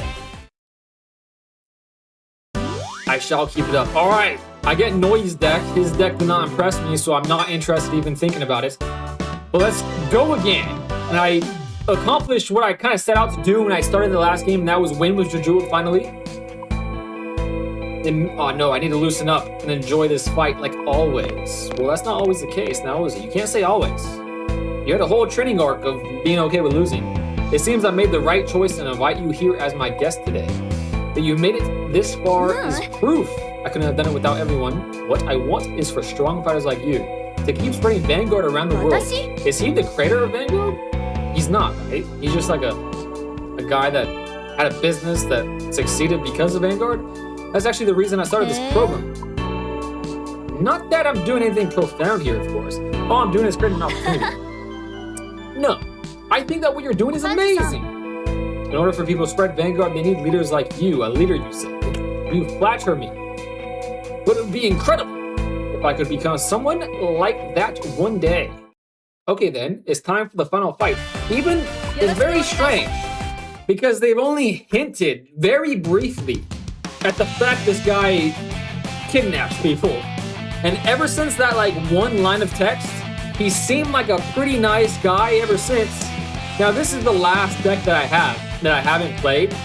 I shall keep it up. All right, I get Noi's deck. His deck did not impress me, so I'm not interested even thinking about it. But let's go again. And I accomplished what I kind of set out to do when I started the last game, and that was win with Jujul finally. And, oh no, I need to loosen up and enjoy this fight like always. Well, that's not always the case now, is it? You can't say always. You had a whole training arc of being okay with losing. It seems I made the right choice and invite you here as my guest today. That you made it this far is proof. I couldn't have done it without everyone. What I want is for strong fighters like you to keep spreading Vanguard around the world. Is he the creator of Vanguard? He's not, right? He's just like a guy that had a business that succeeded because of Vanguard. That's actually the reason I started this program. Not that I'm doing anything profound here, of course. All I'm doing is creating an opportunity. No, I think that what you're doing is amazing. In order for people to spread Vanguard, they need leaders like you, a leader, you say. You flatter me. But it would be incredible if I could become someone like that one day. Okay then, it's time for the final fight. Even it's very strange, because they've only hinted very briefly at the fact this guy kidnaps people. And ever since that like one line of text, he seemed like a pretty nice guy ever since. Now this is the last deck that I haven't played.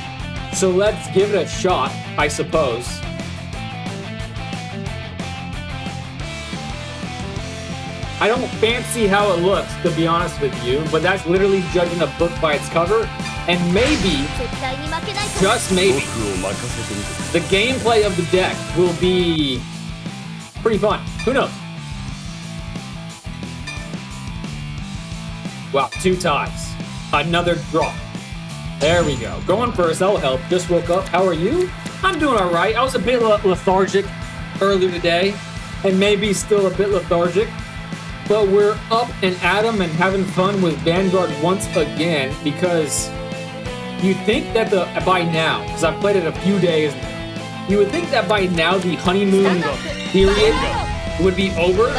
So let's give it a shot, I suppose. I don't fancy how it looks, to be honest with you, but that's literally judging a book by its cover. And maybe, just maybe, the gameplay of the deck will be pretty fun. Who knows? Wow, 2 ties. Another draw. There we go. Going first, that'll help. Just woke up. How are you? I'm doing all right. I was a bit lethargic earlier today, and maybe still a bit lethargic. But we're up and at 'em and having fun with Vanguard once again, because you think that by now, because I've played it a few days now, you would think that by now the honeymoon period would be over.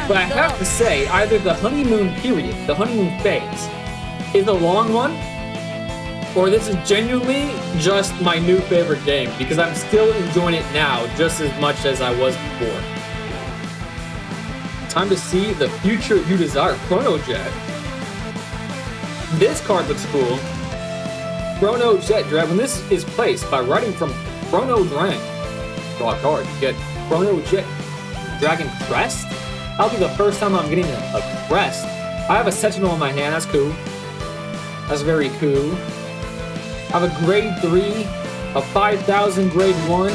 But I have to say, either the honeymoon period, the honeymoon phase, is a long one, or this is genuinely just my new favorite game, because I'm still enjoying it now just as much as I was before. Time to see the future you desire. Chrono Jet. This card looks cool. Chrono Jet Dragon. When this is placed by writing from Chrono Dragon, draw a card. You get Chrono Jet Dragon Crest. That'll be the first time I'm getting a crest. I have a Sentinel in my hand. That's cool. That's very cool. I have a grade 3, a 5,000 grade 1,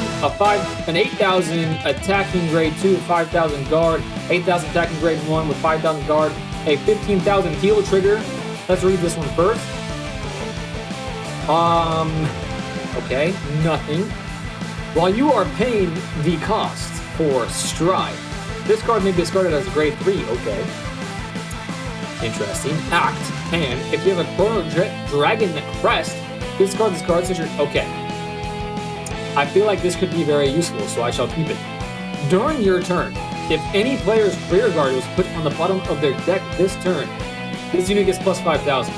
an 8,000 attacking grade 2, 5,000 guard, 8,000 attack in grade 1 with 5,000 guard, a 15,000 heal trigger. Let's read this one first. Okay, nothing. While you are paying the cost for Stride, this card may be discarded as a grade 3. Okay. Interesting. Act. Hand. If you have a Chrono Dragon Crest, discard this card. Okay. I feel like this could be very useful, so I shall keep it. During your turn, if any player's rear guard was put on the bottom of their deck this turn, this unit gets plus 5,000.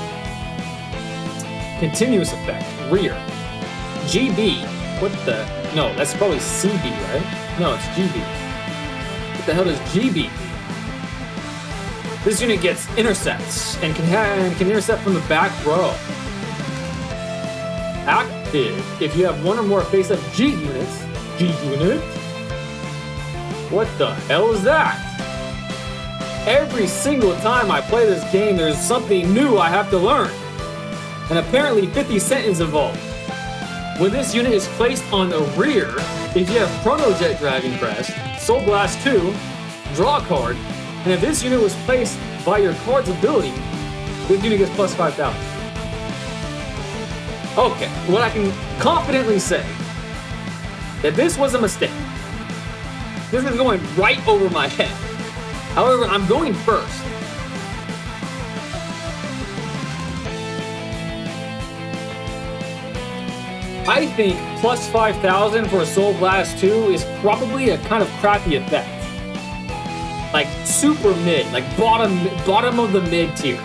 Continuous effect. Rear. GB. What the? No, that's probably CB, right? No, it's GB. What the hell does GB? This unit gets intercepts and can intercept from the back row. Active. If you have one or more face-up G units. G unit? What the hell is that? Every single time I play this game, there's something new I have to learn. And apparently 50 Cent is involved. When this unit is placed on the rear, if you have Chrono Jet Dragon Crest, Soul Blast 2, draw a card, and if this unit was placed by your card's ability, this unit gets plus 5,000. Okay, what I can confidently say, that this was a mistake. This is going right over my head. However, I'm going first. I think plus 5,000 for Soul Blast 2 is probably a kind of crappy effect. Like super mid, like bottom of the mid tier.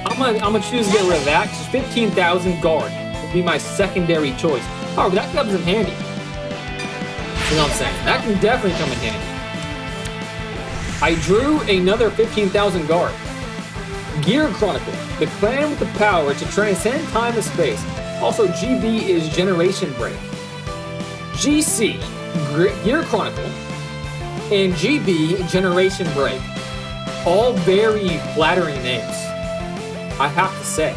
I'm gonna choose to get rid of that. 15,000 guard would be my secondary choice. However, that comes in handy. You know what I'm saying? That can definitely come in handy. I drew another 15,000 guard. Gear Chronicle, the clan with the power to transcend time and space. Also, GB is Generation Break. GC, Gear Chronicle, and GB, Generation Break. All very flattering names, I have to say.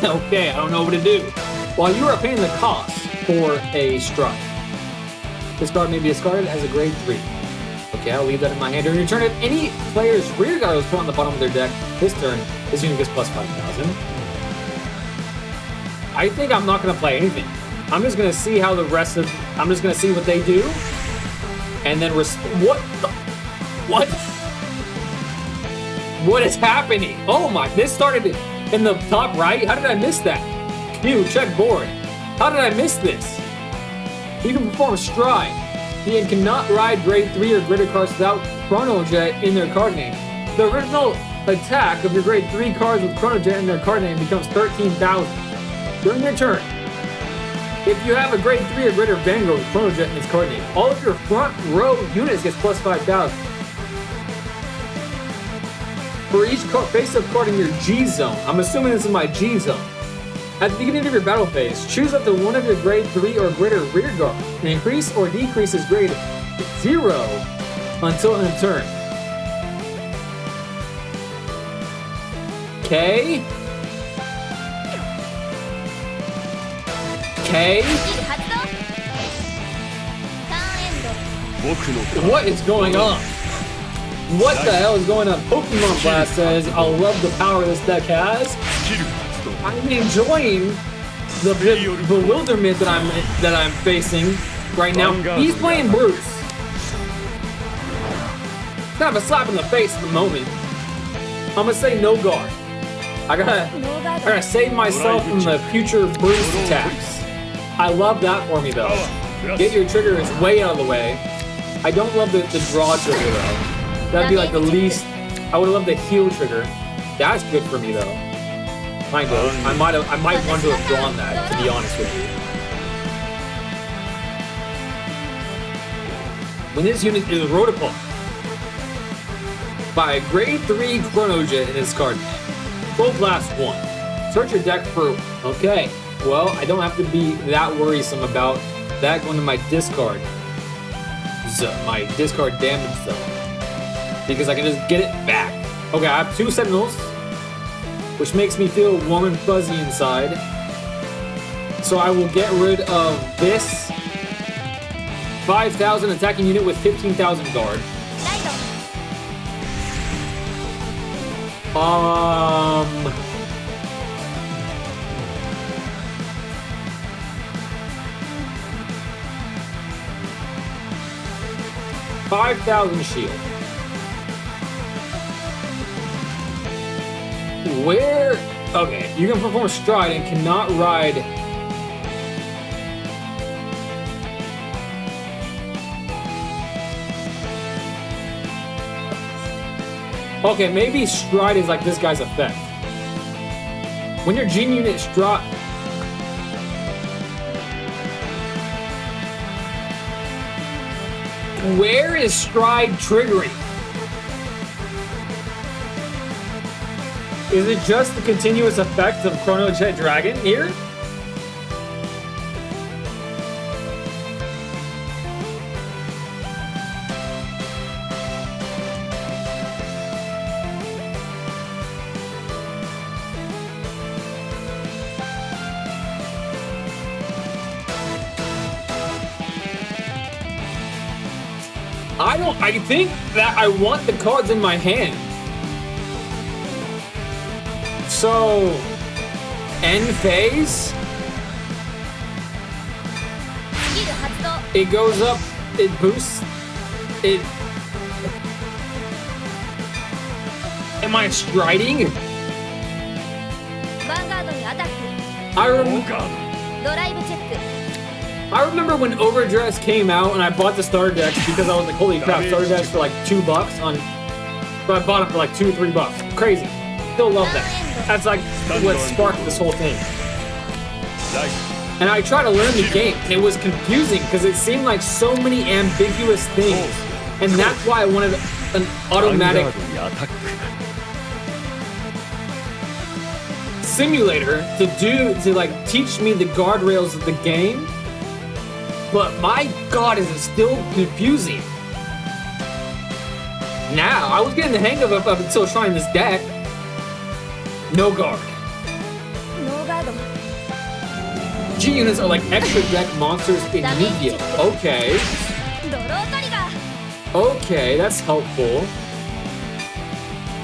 Okay, I don't know what to do. While you are paying the cost for a strike, this card may be discarded as a grade 3. Okay, I'll leave that in my hand. During your turn, if any player's rear guard was put on the bottom of their deck this turn, this unit gets plus 5,000. I think I'm not going to play anything. I'm just going to see how the rest of... I'm just going to see what they do. And then... What the... What? What is happening? Oh my... This started in the top right? How did I miss that? Q, check board. How did I miss this? You can perform Stride. He cannot ride grade 3 or greater cards without Chrono Jet in their card name. The original attack of your grade 3 cards with Chrono Jet in their card name becomes 13,000. During your turn, if you have a grade 3 or greater Vanguard with Chrono Jet in its card name, all of your front row units gets plus 5,000. For each face-up card in your G zone, I'm assuming this is my G zone. At the beginning of your battle phase, choose up to one of your grade 3 or greater rear guard and increase or decrease its grade 0 until end of turn. Okay. Okay. What is going on? What the hell is going on? Pokemon Blast says, I love the power this deck has. I'm enjoying the bewilderment that I'm facing right now. He's playing Bruce. Kind of a slap in the face at the moment. I'm gonna say no guard. I gotta save myself from the future Bruce attacks. I love that for me though. Get your trigger is way out of the way. I don't love the draw trigger though. That'd be like the least. I would love the heal trigger. That's good for me though. Kind of. I might want to have drawn that, to be honest with you. When this unit is wrote upon by a grade 3 Chrono Jet in his card name, Soul Blast 1. Search your deck for... Okay, well, I don't have to be that worrisome about that going to my discard. My discard damage zone. Because I can just get it back. Okay, I have 2 Sentinels, which makes me feel warm and fuzzy inside. So I will get rid of this 5,000 attacking unit with 15,000 guard. ライド 5,000 shield. Where? Okay, you can perform stride and cannot ride. Okay, maybe stride is like this guy's effect. When your G unit stride. Where is stride triggering? Is it just the continuous effect of Chrono Jet Dragon here? I think that I want the cards in my hand. So, end phase. スキル発動 It goes up, it boosts, it... Am I striding? ヴァンガードにアタック I オ rem ーガー ドライブチェック I remember when Overdress came out and I bought the starter decks because I was like, holy crap, starter decks for like $2 on... But I bought them for like $2 or $3. Crazy. Still love that. That's like what sparked this whole thing. ライ And I tried to learn the game, and it was confusing because it seemed like so many ambiguous things. And that's why I wanted an ド automatic にアタック simulator to like teach me the guardrails of the game. But my god, is it still confusing. Now, I was getting the hang of it up until trying this deck. No guard. ノーガード G units are like extra deck monsters in Yu-Gi-Oh! Okay. ドロートリガー Okay, that's helpful.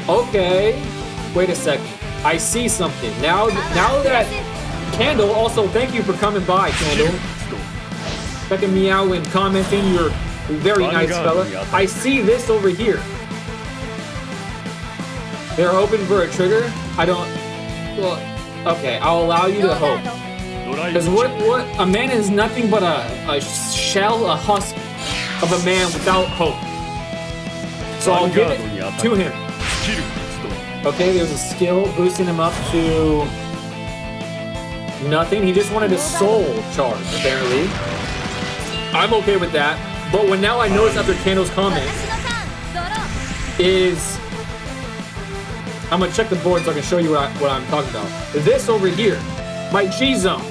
Okay. Wait a second. I see something. Now that Candle, also thank you for coming by, Candle. Checking me out and commenting. You're very nice, fella. I see this over here. They're hoping for a trigger. I don't. Well, okay, I'll allow you ノ to ーガ hope. ード ドライブ Because what a man is nothing but a shell, a husk of a man without hope. So I'll give it to him. スキル発 Okay, there's a skill boosting him up to nothing. He just wanted a soul charge, apparently. I'm okay with that. But when now I notice after Candle's comment 私のターンドロー is I'm gonna check the board so I can show you what I'm talking about. This over here, my G zone,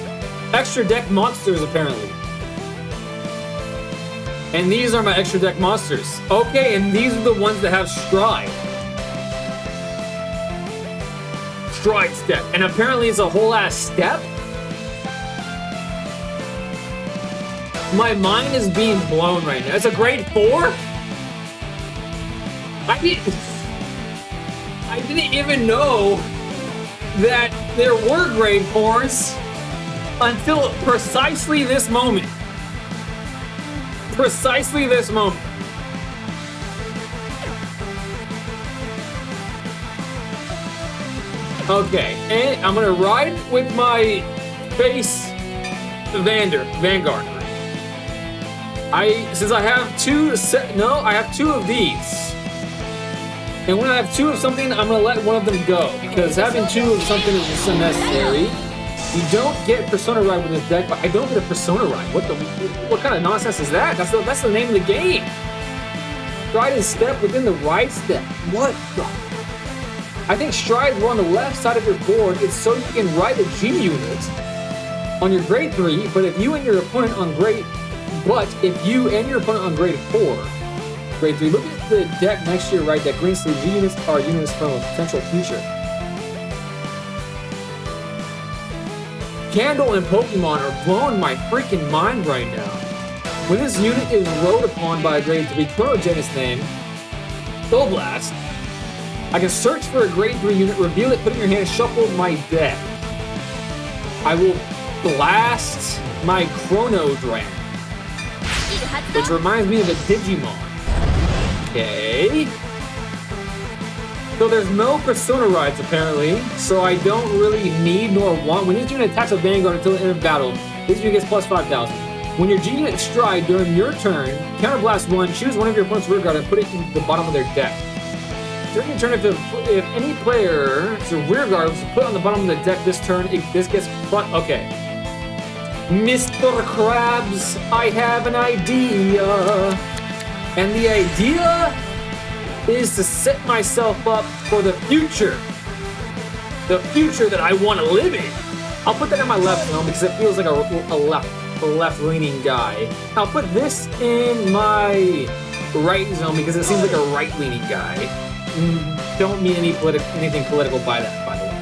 extra deck monsters apparently. And these are my extra deck monsters. Okay, and these are the ones that have stride. Stride step, and apparently it's a whole ass step. My mind is being blown right now. It's a grade 4? I didn't even know that there were grade 4s until precisely this moment. Precisely this moment. Okay, and I'm gonna ride with my face Vanguard. Since I have I have two of these. And when I have two of something, I'm gonna let one of them go because having two of something is just unnecessary. You don't get Persona Ride with this deck, but I don't get a Persona Ride. What kind of nonsense is that? That's the name of the game. Stride is step within the ride step. What the? I think strides were on the left side of your board. It's so you can ride the G unit on your grade 3, but if you and your opponent on grade 4, grade 3, look at the deck next to your right, that green sleeve G units are units from a potential future. Candle and Pokemon are blowing my freaking mind right now. When this unit is rode upon by a grade 3 Chrono Genus name, Soul Blast, I can search for a grade 3 unit, reveal it, put it in your hand, shuffle my deck. I will blast my Chrono Dragon, which reminds me of a Digimon. Okay. So there's no Persona rides apparently, so I don't really need nor want. When this unit attacks a Vanguard until the end of battle, this unit gets plus 5,000. When your G unit stride during your turn, counterblast 1, choose one of your opponent's rear guard and put it in the bottom of their deck. During your turn, if any player's rear guard was put on the bottom of the deck this turn, this gets plus. Okay. Mr. Krabs, I have an idea. And the idea is to set myself up for the future. The future that I want to live in. I'll put that in my left zone because it feels like a left-leaning guy. I'll put this in my right zone because it seems like a right-leaning guy. Don't mean anything political by that, by the way.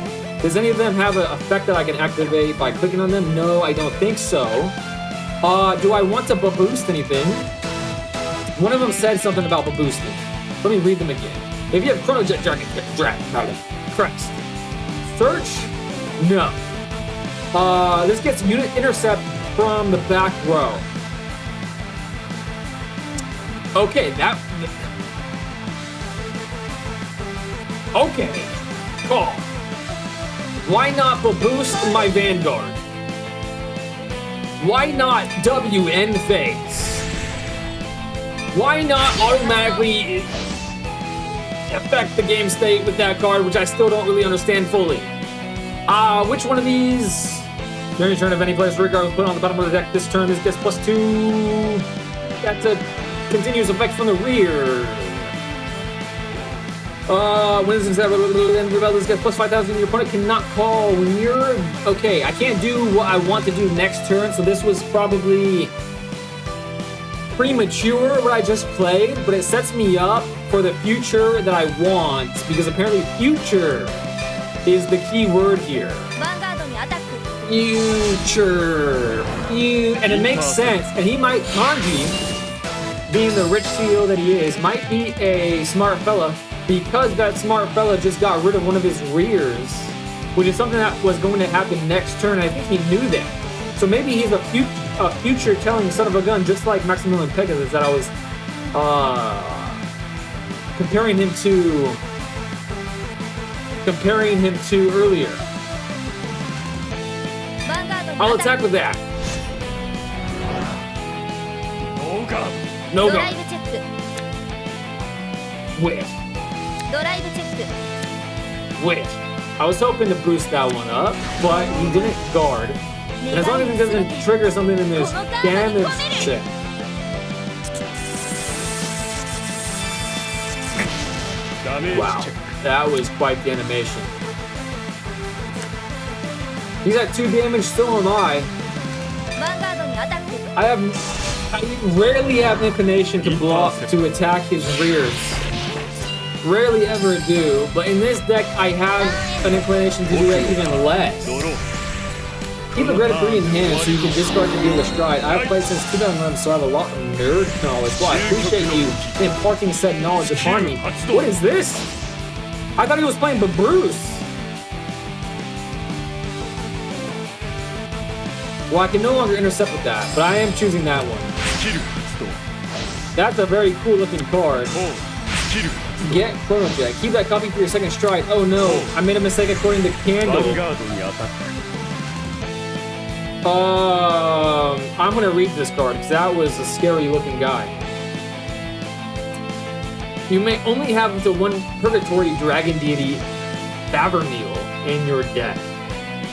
Does any of them have an effect that I can activate by clicking on them? No, I don't think so. Do I want to boost anything? One of them said something about boosting. Let me read them again. If you have Chrono Dragon, Christ. Search? No. This gets unit intercept from the back row. Okay, okay. Call. Why not boost my Vanguard? Why not WN phase? Why not automatically affect the game state with that card, which I still don't really understand fully? Which one of these? During your turn, if any player's rear guard was put on the bottom of the deck this turn, this gets +2. That's a continuous effect from the rear. When this is this gets plus 5,000. Your opponent cannot call when you're okay. I can't do what I want to do next turn, so this was probably premature what I just played, but it sets me up for the future that I want because apparently future is the key word here. Future. And it makes sense. And he might, Kanji, being the rich CEO that he is, might be a smart fella because that smart fella just got rid of one of his rears, which is something that was going to happen next turn. I think he knew that. So maybe he's a future telling son of a gun, just like Maximilian Pegasus that I was comparing him to earlier. I'll attack with that. No go. Whiff. I was hoping to boost that one up, but he didn't guard. And as long as it doesn't trigger something in this damage check. Wow, that was quite the animation. He's at 2 damage, so am I. I rarely have inclination to attack his rears. Rarely ever do, but in this deck I have an inclination to do that even less. Keep a grade 3 in hand so you can discard to deal with stride. I have played since 2011, so I have a lot of nerd knowledge. Well, I appreciate you imparting said knowledge upon me. What is this? I thought he was playing Bruce. Well, I can no longer intercept with that, but I am choosing that one. That's a very cool looking card. Get Chrono Jet. Keep that copy for your second stride. Oh no, I made a mistake according to Candle. I'm gonna read this card because that was a scary looking guy. You may only have up to 1 Purgatory Dragon Deity Favermeal in your deck.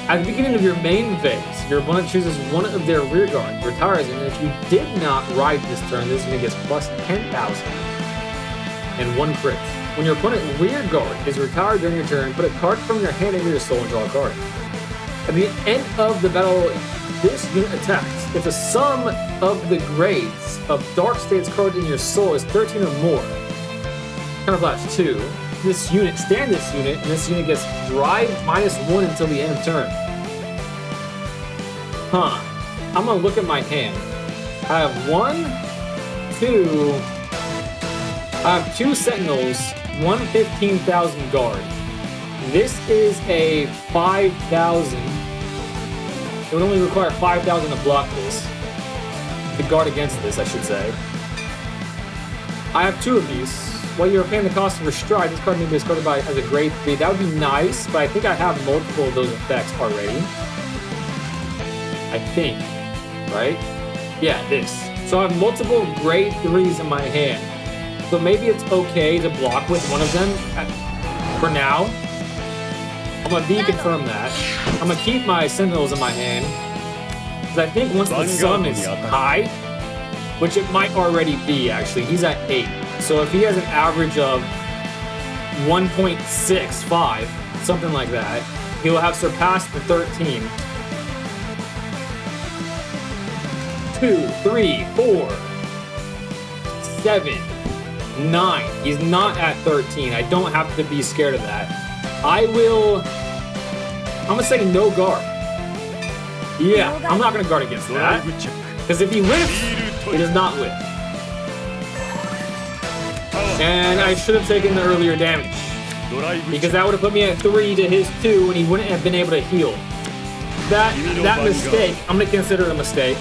At the beginning of your main phase, your opponent chooses one of their rear guard, retires it, and if you did not ride this turn, this unit gets plus 10,000 and 1 crit. When your opponent rear guard is retired during your turn, put a card from your hand into your soul and draw a card. At the end of the battle, this unit attacks. If the sum of the grades of Dark State's card in your soul is 13 or more, counterblast 2, this unit, and this unit gets drive -1 until the end of turn. I'm gonna look at my hand. I have one, two. I have two Sentinels, one 15,000 guard. This is a 5,000. It would only require 5,000 to block this. To guard against this, I should say. I have two of these. While you're paying the cost of Restride, this card may be discarded as a grade 3. That would be nice, but I think I have multiple of those effects already. I think. Right? Yeah, this. So I have multiple grade 3s in my hand. So maybe it's okay to block with one of them for now. I'm gonna deconfirm that. I'm gonna keep my Sentinels in my hand. Because I think once the sun is high, which it might already be actually, he's at 8. So if he has an average of 1.65, something like that, he will have surpassed the 13. 2, 3, 4, 7, 9. He's not at 13. I don't have to be scared of that. I'm gonna say no guard. Yeah, I'm not gonna guard against that. Because if he whiffs, he does not whiff. And I should have taken the earlier damage. Because that would have put me at 3 to his 2 and he wouldn't have been able to heal. That mistake, I'm gonna consider it a mistake.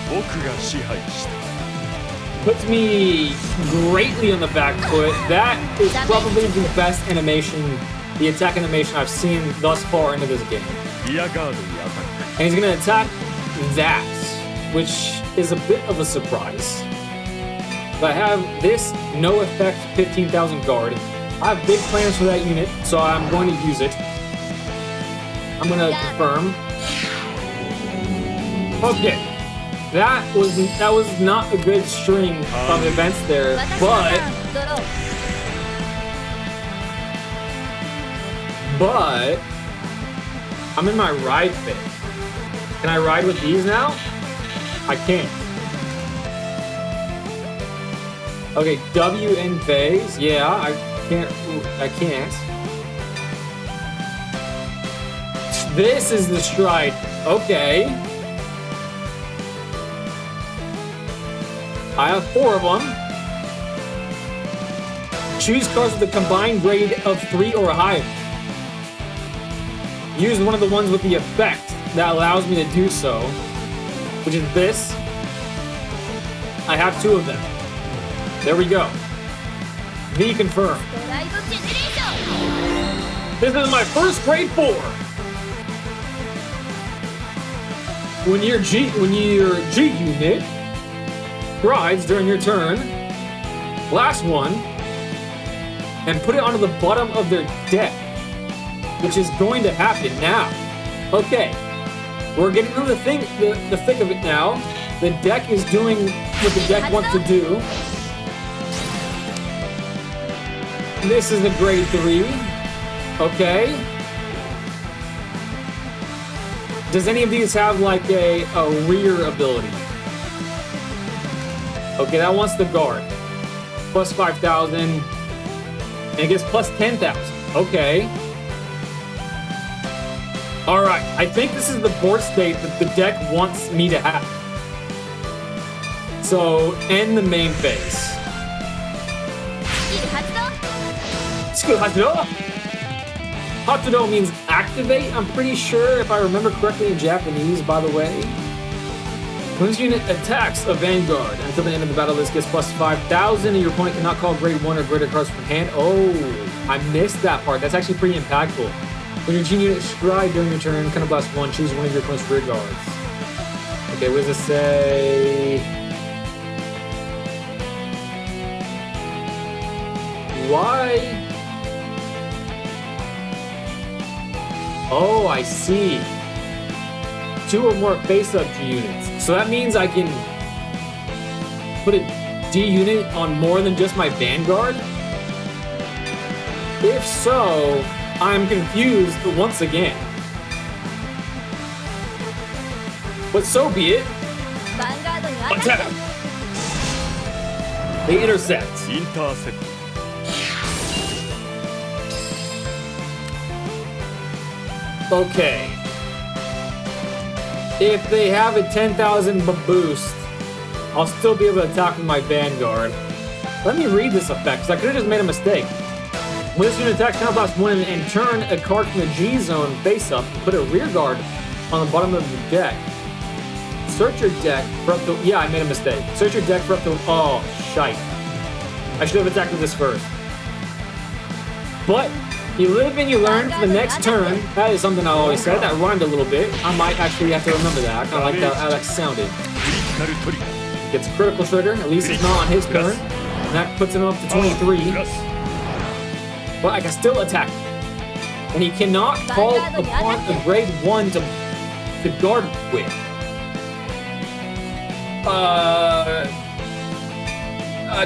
Puts me greatly on the back foot. That is probably the best animation, the attack animation I've seen thus far into this game. And he's gonna attack that, which is a bit of a surprise. But I have this no effect 15,000 guard. I have big plans for that unit, so I'm going to use it. I'm gonna confirm. Okay. That was not a good string of events there, but I'm in my ride phase. Can I ride with these now? I can't. Okay, W in phase. Yeah, I can't. This is the stride. Okay. I have 4 of them. Choose cards with a combined grade of 3 or higher. Use one of the ones with the effect that allows me to do so, which is this. I have 2 of them. There we go. V confirm. This is my first grade 4. When your G unit rides during your turn, last one, and put it onto the bottom of their deck, which is going to happen now. Okay, we're getting into the thick of it now. The deck is doing what the deck wants to do. This is the grade 3. Okay. Does any of these have like a rear ability? Okay, that wants the guard. Plus 5,000. And it gets plus 10,000. Okay. Alright, I think this is the board state that the deck wants me to have. So, end the main phase. Skill Hatsudo! Hatsudo means activate, I'm pretty sure, if I remember correctly in Japanese, by the way. When this unit attacks a Vanguard until the end of the battle, this gets plus 5,000, and your opponent cannot call grade 1 or greater cards from hand. Oh, I missed that part. That's actually pretty impactful. When your G unit stride during your turn, kind of blast 1, choose one of your opponent's rear guards. Okay, what does this say? Why? Oh, I see. 2 or more face-up G units. So that means I can put a D unit on more than just my Vanguard? If so, I'm confused once again. But so be it. Attack! They intercept. Okay. If they have a 10,000 boost, I'll still be able to attack with my Vanguard. Let me read this effect, because I could have just made a mistake. When this unit attacks Counterblast 1 and turn a card from the G zone face up and put a rear guard on the bottom of the deck. Search your deck for up to... Yeah, I made a mistake. Search your deck for up to... Oh, shite. I should have attacked with this first. But you live and you learn for the next turn. That is something I always said. That rhymed a little bit. I might actually have to remember that. I kind of like how that sounded. Gets a critical trigger. At least it's not on his turn. And that puts him up to 23. But I can still attack. And he cannot call upon a grade 1 to guard with.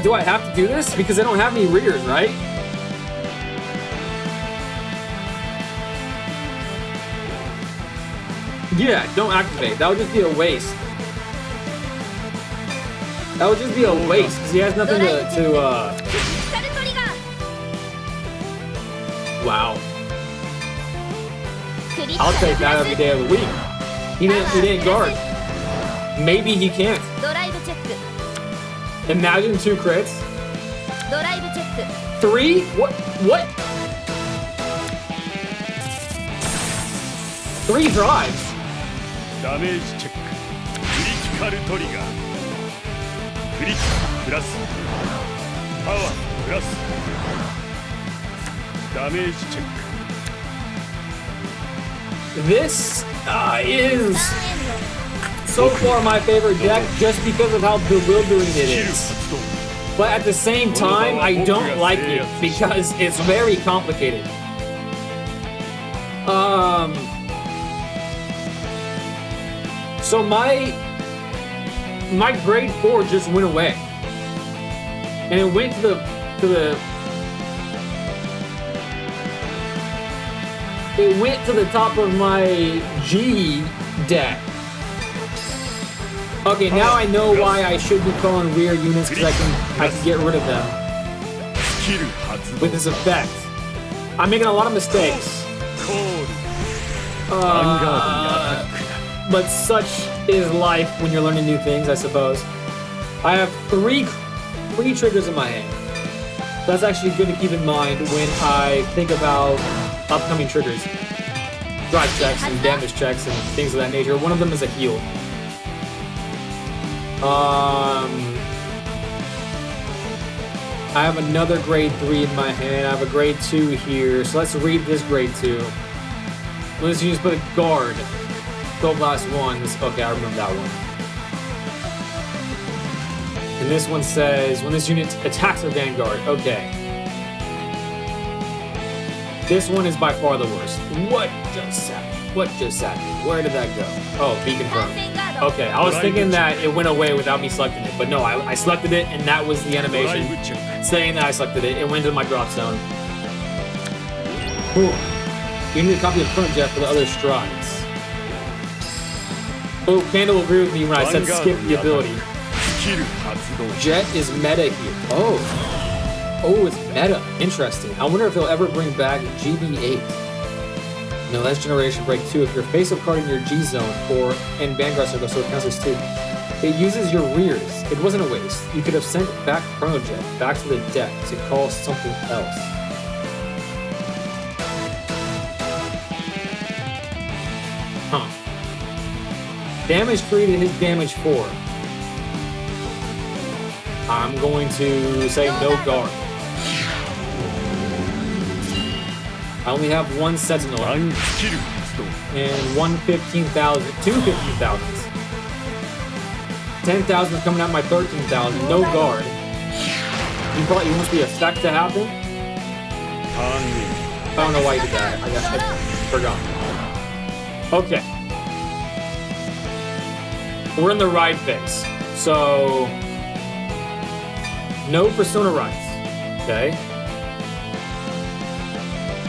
Do I have to do this? Because I don't have any rears, right? Yeah, don't activate. That would just be a waste. That would just be a waste, because he has nothing to Wow. I'll take that every day of the week. He didn't guard. Maybe he can't. Imagine 2 crits. 3? What? 3 drives. ダメージチェック。クリティカルトリガー。クリティプラス。パワープラス。ダメージチェック。This is so far my favorite deck just because of how bewildering it is. But at the same time, I don't like it because it's very complicated. So my grade 4 just went away. And it went to the it went to the top of my G deck. Okay, now I know why I should be calling rear units, because I can get rid of them with this effect. I'm making a lot of mistakes. But such is life when you're learning new things, I suppose. I have three triggers in my hand. That's actually good to keep in mind when I think about upcoming triggers. Drive checks and damage checks and things of that nature. One of them is a heal. I have another grade 3 in my hand. I have a grade 2 here. So let's read this grade 2. Let's just put a guard. Gold Blast 1. Okay, I remember that one. And this one says, when this unit attacks a Vanguard. Okay. This one is by far the worst. What just happened? What just happened? Where did that go? Oh, be confirmed. Okay, I was thinking that it went away without me selecting it, but no, I selected it, and that was the animation saying that I selected it. It went to my drop zone. Cool. You need a copy of Front Jet for the other strides. Oh, Panda will agree with me when I said skip the ability. Jet is meta here. Oh, it's meta. Interesting. I wonder if they'll ever bring back GB8. No, that's Generation Break 2. If you're face-up card in your G zone or in Vanguard Circle, so it counts as 2. It uses your rears. It wasn't a waste. You could have sent back Chrono Jet back to the deck to call something else. Huh. Damage 3 to his damage 4. I'm going to say no guard. I only have one Sentinel and one 15,000, two 15,000s. 10,000 is coming out my 13,000, no guard. You want the effect to happen? I don't know why you did that. I forgot. Okay. We're in the ride phase. So, no Persona rides. Okay.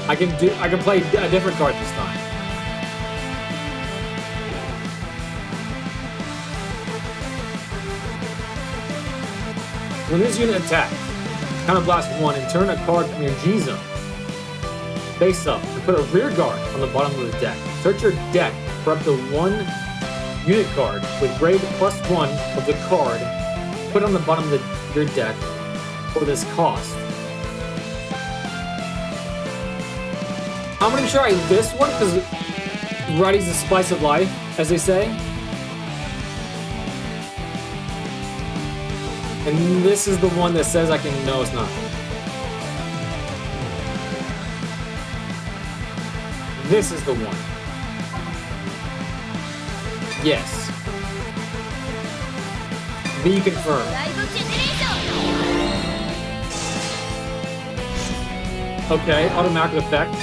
I can play a different card this time. When this unit attacks, Counterblast 1 and turn a card from your G zone face up and put a rear guard on the bottom of the deck. Search your deck for up to 1 unit card with grade +1 of the card put on the bottom of your deck for this cost. I'm gonna try this one because variety's the spice of life, as they say. And this is the one that says I can. No, it's not. This is the one. Yes. B confirmed. Okay, automatic effect.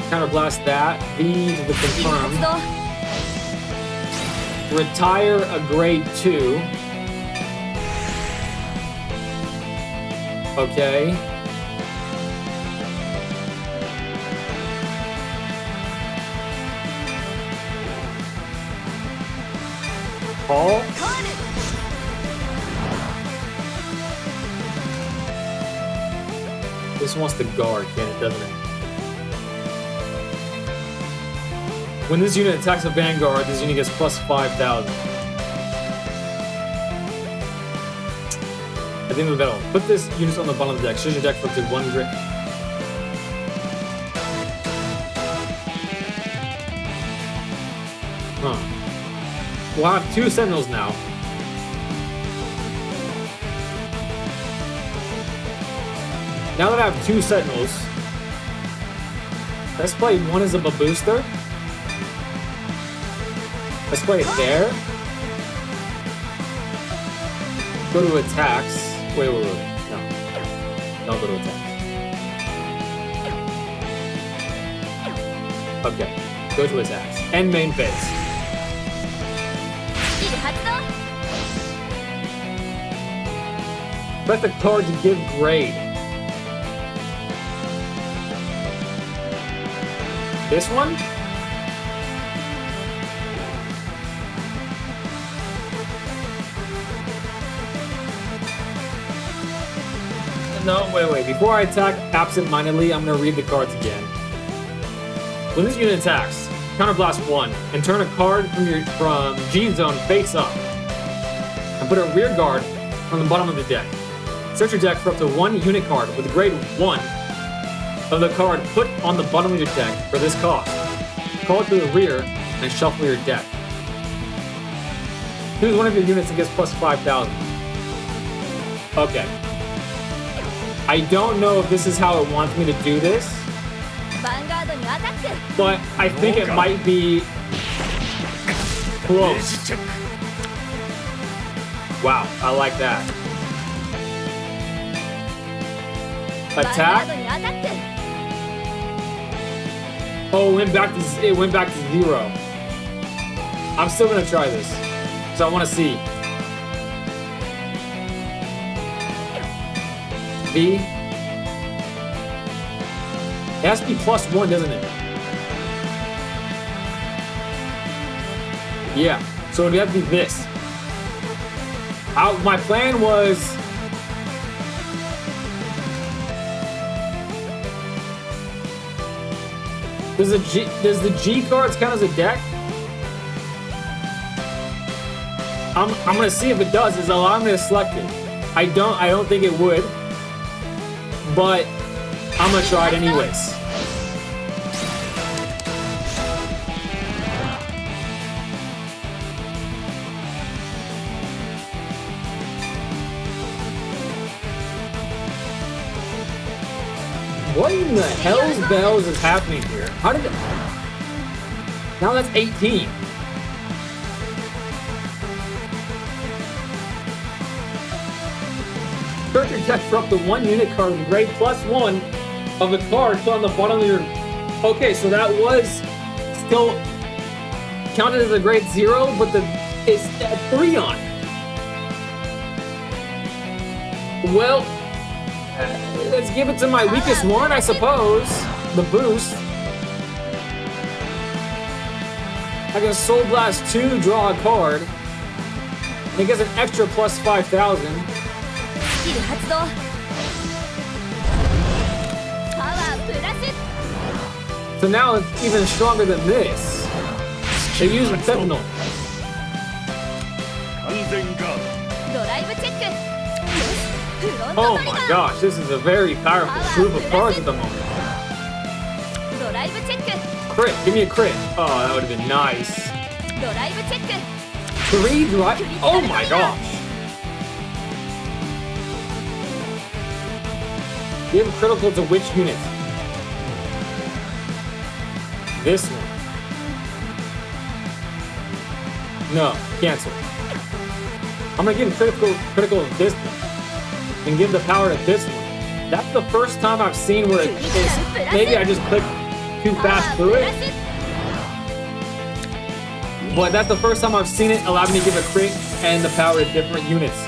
Counterblast that. B to the confirmed. Retire a grade 2. Okay. Call. This wants to guard, can it, doesn't it? When this unit attacks a Vanguard, this unit gets plus 5,000. I think that'll put this unit on the bottom of the deck. Should your deck for up to 1 grit. Huh. We'll have 2 Sentinels now. Now that I have 2 Sentinels, let's play one as a booster. Let's play it there. Go to attacks. Wait. No. Don't go to attacks. Okay. Go to attacks. End main phase. Select the card to give grade. This one? No, wait. Before I attack absent-mindedly, I'm going to read the cards again. When this unit attacks, counterblast 1, and turn a card from G zone face up, and put a rear guard on the bottom of the deck. Search your deck for up to 1 unit card with grade 1 of the card put on the bottom of your deck for this cost. Call it to the rear and shuffle your deck. Choose one of your units and gets plus 5,000. Okay. I don't know if this is how it wants me to do this, but I think it might be close. Wow, I like that. Attack. Oh, it went back to 0. I'm still gonna try this, so I want to see. B. It has to be +1, doesn't it? Yeah. So it would have to be this. My plan was. Does the G cards count as a deck? I'm gonna see if it does. Is allowing me to select it. I don't think it would, but I'm gonna try it anyways. What in the hell's bells is happening here? How did it... Now that's 18. Search your deck for up to 1 unit card with grade +1 of the card put on the bottom of your... Okay, so that was still counted as a grade 0, but it's at 3 on it. Well... let's give it to my weakest one, I suppose. The boost. I can Soul Blast 2, draw a card. And it gets an extra plus 5,000. So now it's even stronger than this. They use Sentinel. 完全ガードライブチェック。よし、フロント Oh トリガ my ー。 gosh, this is a very powerful group of cards at the moment. ドライブチェック。 Crit, give me a crit. Oh, that would have been nice. ドライブチェック。 3 drive. Oh my gosh. Give critical to which unit? This one. No, cancel. I'm gonna give critical of this one and give the power to this one. That's the first time I've seen where maybe I just clicked too パワ fast ー through プラ it, ス。 but that's the first time I've seen it allow me to give a crit and the power to different units.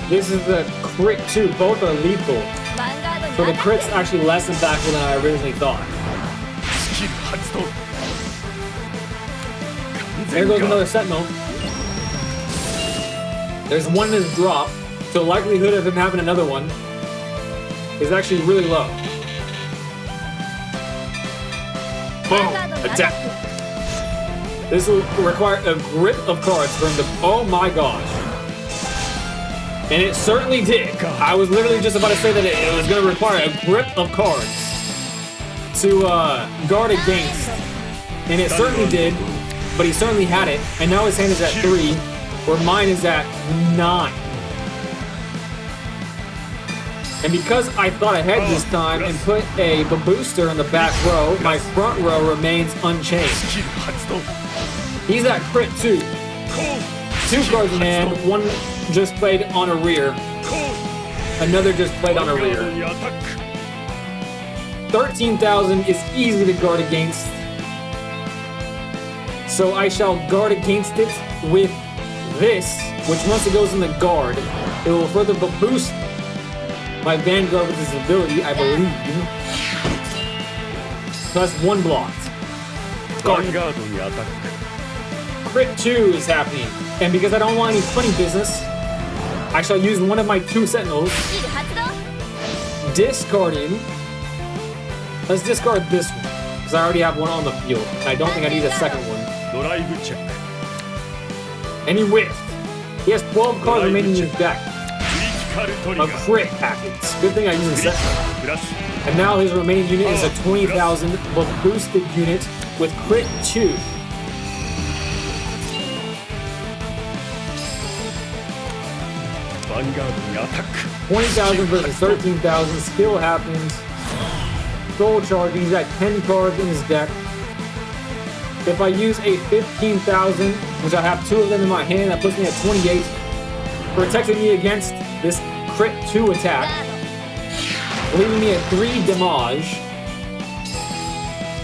This is a crit too. Both are lethal. ヴァンガードに So ア the タッ crit's ク。 actually less impactful than I originally thought. スキル発動 There goes another sentinel. There's one in his drop, so the likelihood of him having another one is actually really low. ヴァン Boom! ガードにアタッ Attack. ク。 This will require a grip of cards for him to. Oh my gosh! And it certainly did. I was literally just about to say that it was going to require a grip of cards to guard against, and it certainly did. But he certainly had it, and now his hand is at 3, where mine is at 9. And because I thought ahead this time and put a booster in the back row, my front row remains unchanged. スキル発動 He's at crit 2. コー 2 cards in hand, one just played on a rear, コー another just played on a ヴァンガード rear. にアタック 13,000 is easy to guard against. So I shall guard against it with this, which once it goes in the guard, it will further boost my Vanguard with this ability, I believe. Plus 1 blocked. ヴァンガードにアタック Crit 2 is happening. And because I don't want any funny business, I shall use one of my 2 sentinels, スキル発動。 discarding. Let's discard this one, because I already have one on the field. And I don't think I need a second one. ドライブチェック And he whiffed. He has 12 cards remaining in his deck. クリティカルトリ A ガー crit package. Good thing I used a クリテ set. ィプラス And now his remaining unit is a 20,000 boosted unit with crit 2. ヴァンガードにアタック 20,000 versus 13,000. Skill happens. Soul charging. He's got 10 cards in his deck. If I use a 15,000, which I have 2 of them in my hand, that puts me at 28. Protecting me against this crit 2 attack. ガー Leaving me at 3 damage.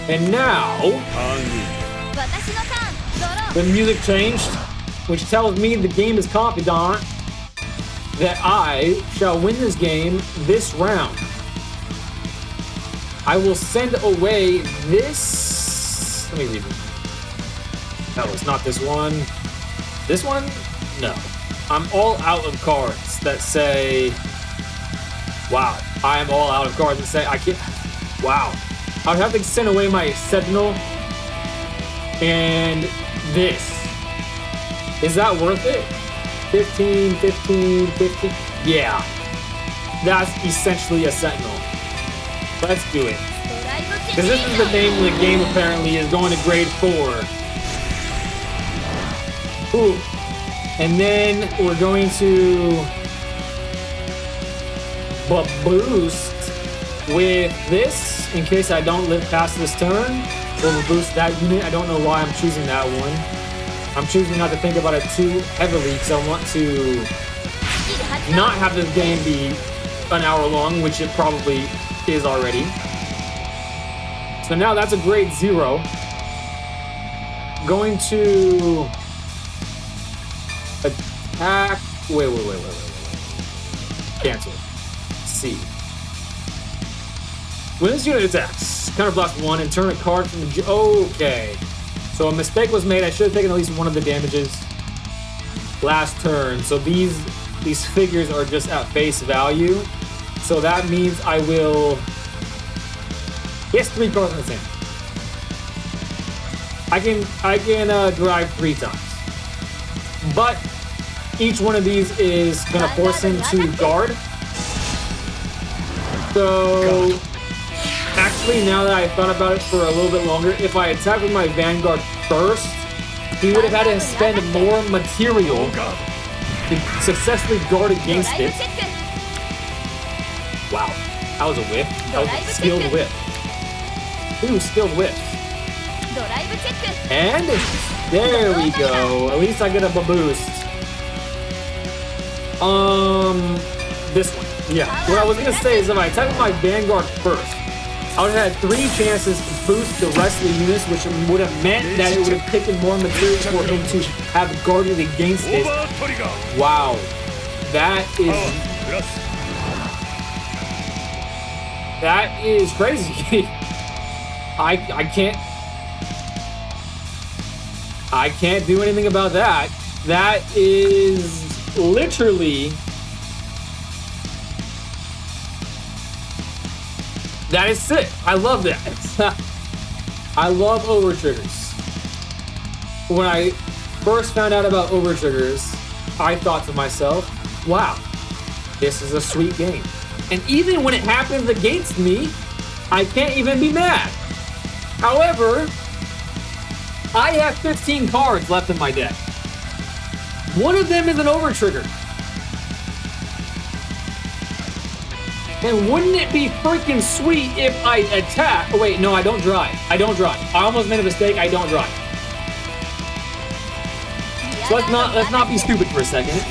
And now, ターンインド。私のターン。ドロー。 the music changed, which tells me the game is confidant that I shall win this game this round. I will send away this. Let me read it. No, it's not this one. This one? No. I'm all out of cards that say. Wow. I am all out of cards that say I can't. Wow. I would have to send away my Sentinel and this. Is that worth it? 15, 15, 15. Yeah. That's essentially a Sentinel. Let's do it. ドライブチェッ Because this is the name of the game apparently is going to grade 4. Ooh. And then we're going to boost with this in case I don't live past this turn. We'll boost that unit. I don't know why I'm choosing that one. I'm choosing not to think about it too heavily because I want to スキル発動。 not have this game be an hour long, which it probably is already. So now that's a grade 0. Going to attack. Wait. Cancel. C. When this unit attacks, counterblast 1 and turn a card from the. Okay. So a mistake was made. I should have taken at least one of the damages last turn. So these figures are just at face value. So that means I will... He has 3 cards in his hand. I can drive 3 times. But each one of these is gonna force him to guard. So actually, now that I thought about it for a little bit longer, if I attack with my Vanguard first, he would have had to spend more material to successfully guard against it. Wow, that was a whiff. That was a skilled whiff. Ooh, skilled whiff. And there we go. At least I get a boost. This one. Yeah. What I was gonna say is if I attack with my Vanguard first, I would have had 3 chances to boost the rest of the units, which would have meant that it would have taken more material for him to have guarded against it. Wow. That is crazy. I can't do anything about that. That is literally... That is sick. I love that. I love over triggers. When I first found out about over triggers, I thought to myself, wow, this is a sweet game. And even when it happens against me, I can't even be mad. However, I have 15 cards left in my deck. One of them is an over trigger. And wouldn't it be freaking sweet if I attack? Oh wait, no, I don't drive. I almost made a mistake. I don't drive. So let's not be stupid for a second.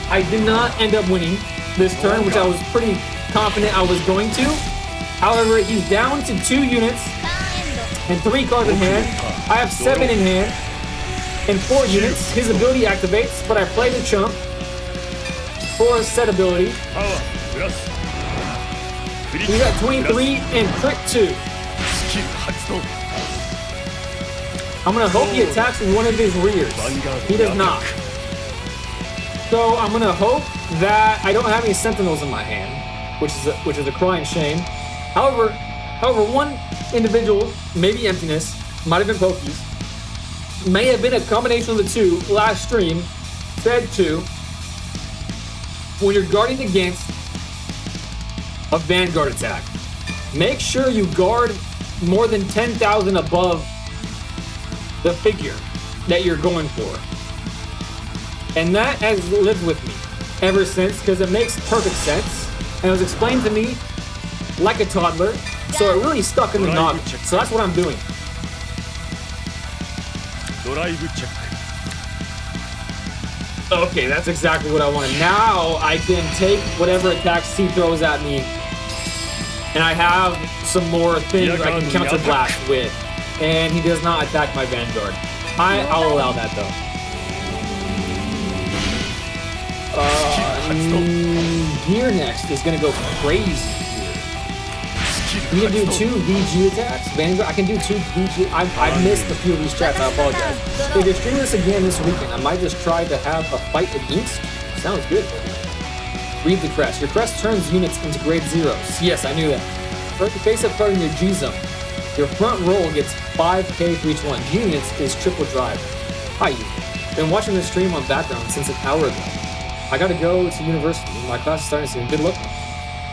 I did not end up winning this turn, which I was pretty confident I was going to. However, he's down to 2 units and 3 cards in hand. I have 7 in hand and 4 units. His ability activates, but I play the chump for a set ability. We got 23 and crit 2. I'm gonna hope he attacks with one of his rears. He does not. So I'm gonna hope that I don't have any sentinels in my hand, which is a crying shame. However, one individual, maybe emptiness, might have been Pokies, may have been a combination of the 2 last stream, fed 2. When you're guarding against a Vanguard attack, make sure you guard more than 10,000 above the figure that you're going for. And that has lived with me ever since, because it makes perfect sense. And it was explained to me like a toddler, so it really stuck in the noggin. So that's what I'm doing. Okay, that's exactly what I wanted. Now I can take whatever attacks he throws at me, and I have some more things I can counter blast with. And he does not attack my Vanguard. I'll allow that though. Here next is gonna go crazy. You can do 2 VG attacks. Vanguard, I can do 2 VG. I missed a few of these chats. I apologize. If you're streaming this again this weekend, I might just try to have a fight against you. Sounds good. Read the crest. Your crest turns units into grade 0s. Yes, I knew that. Face-up card in your G zone. Your front roll gets 5k for each one. G units is triple drive. Hi, you. Been watching this stream on background since an hour ago. I gotta go to university. My class is starting soon. Good luck.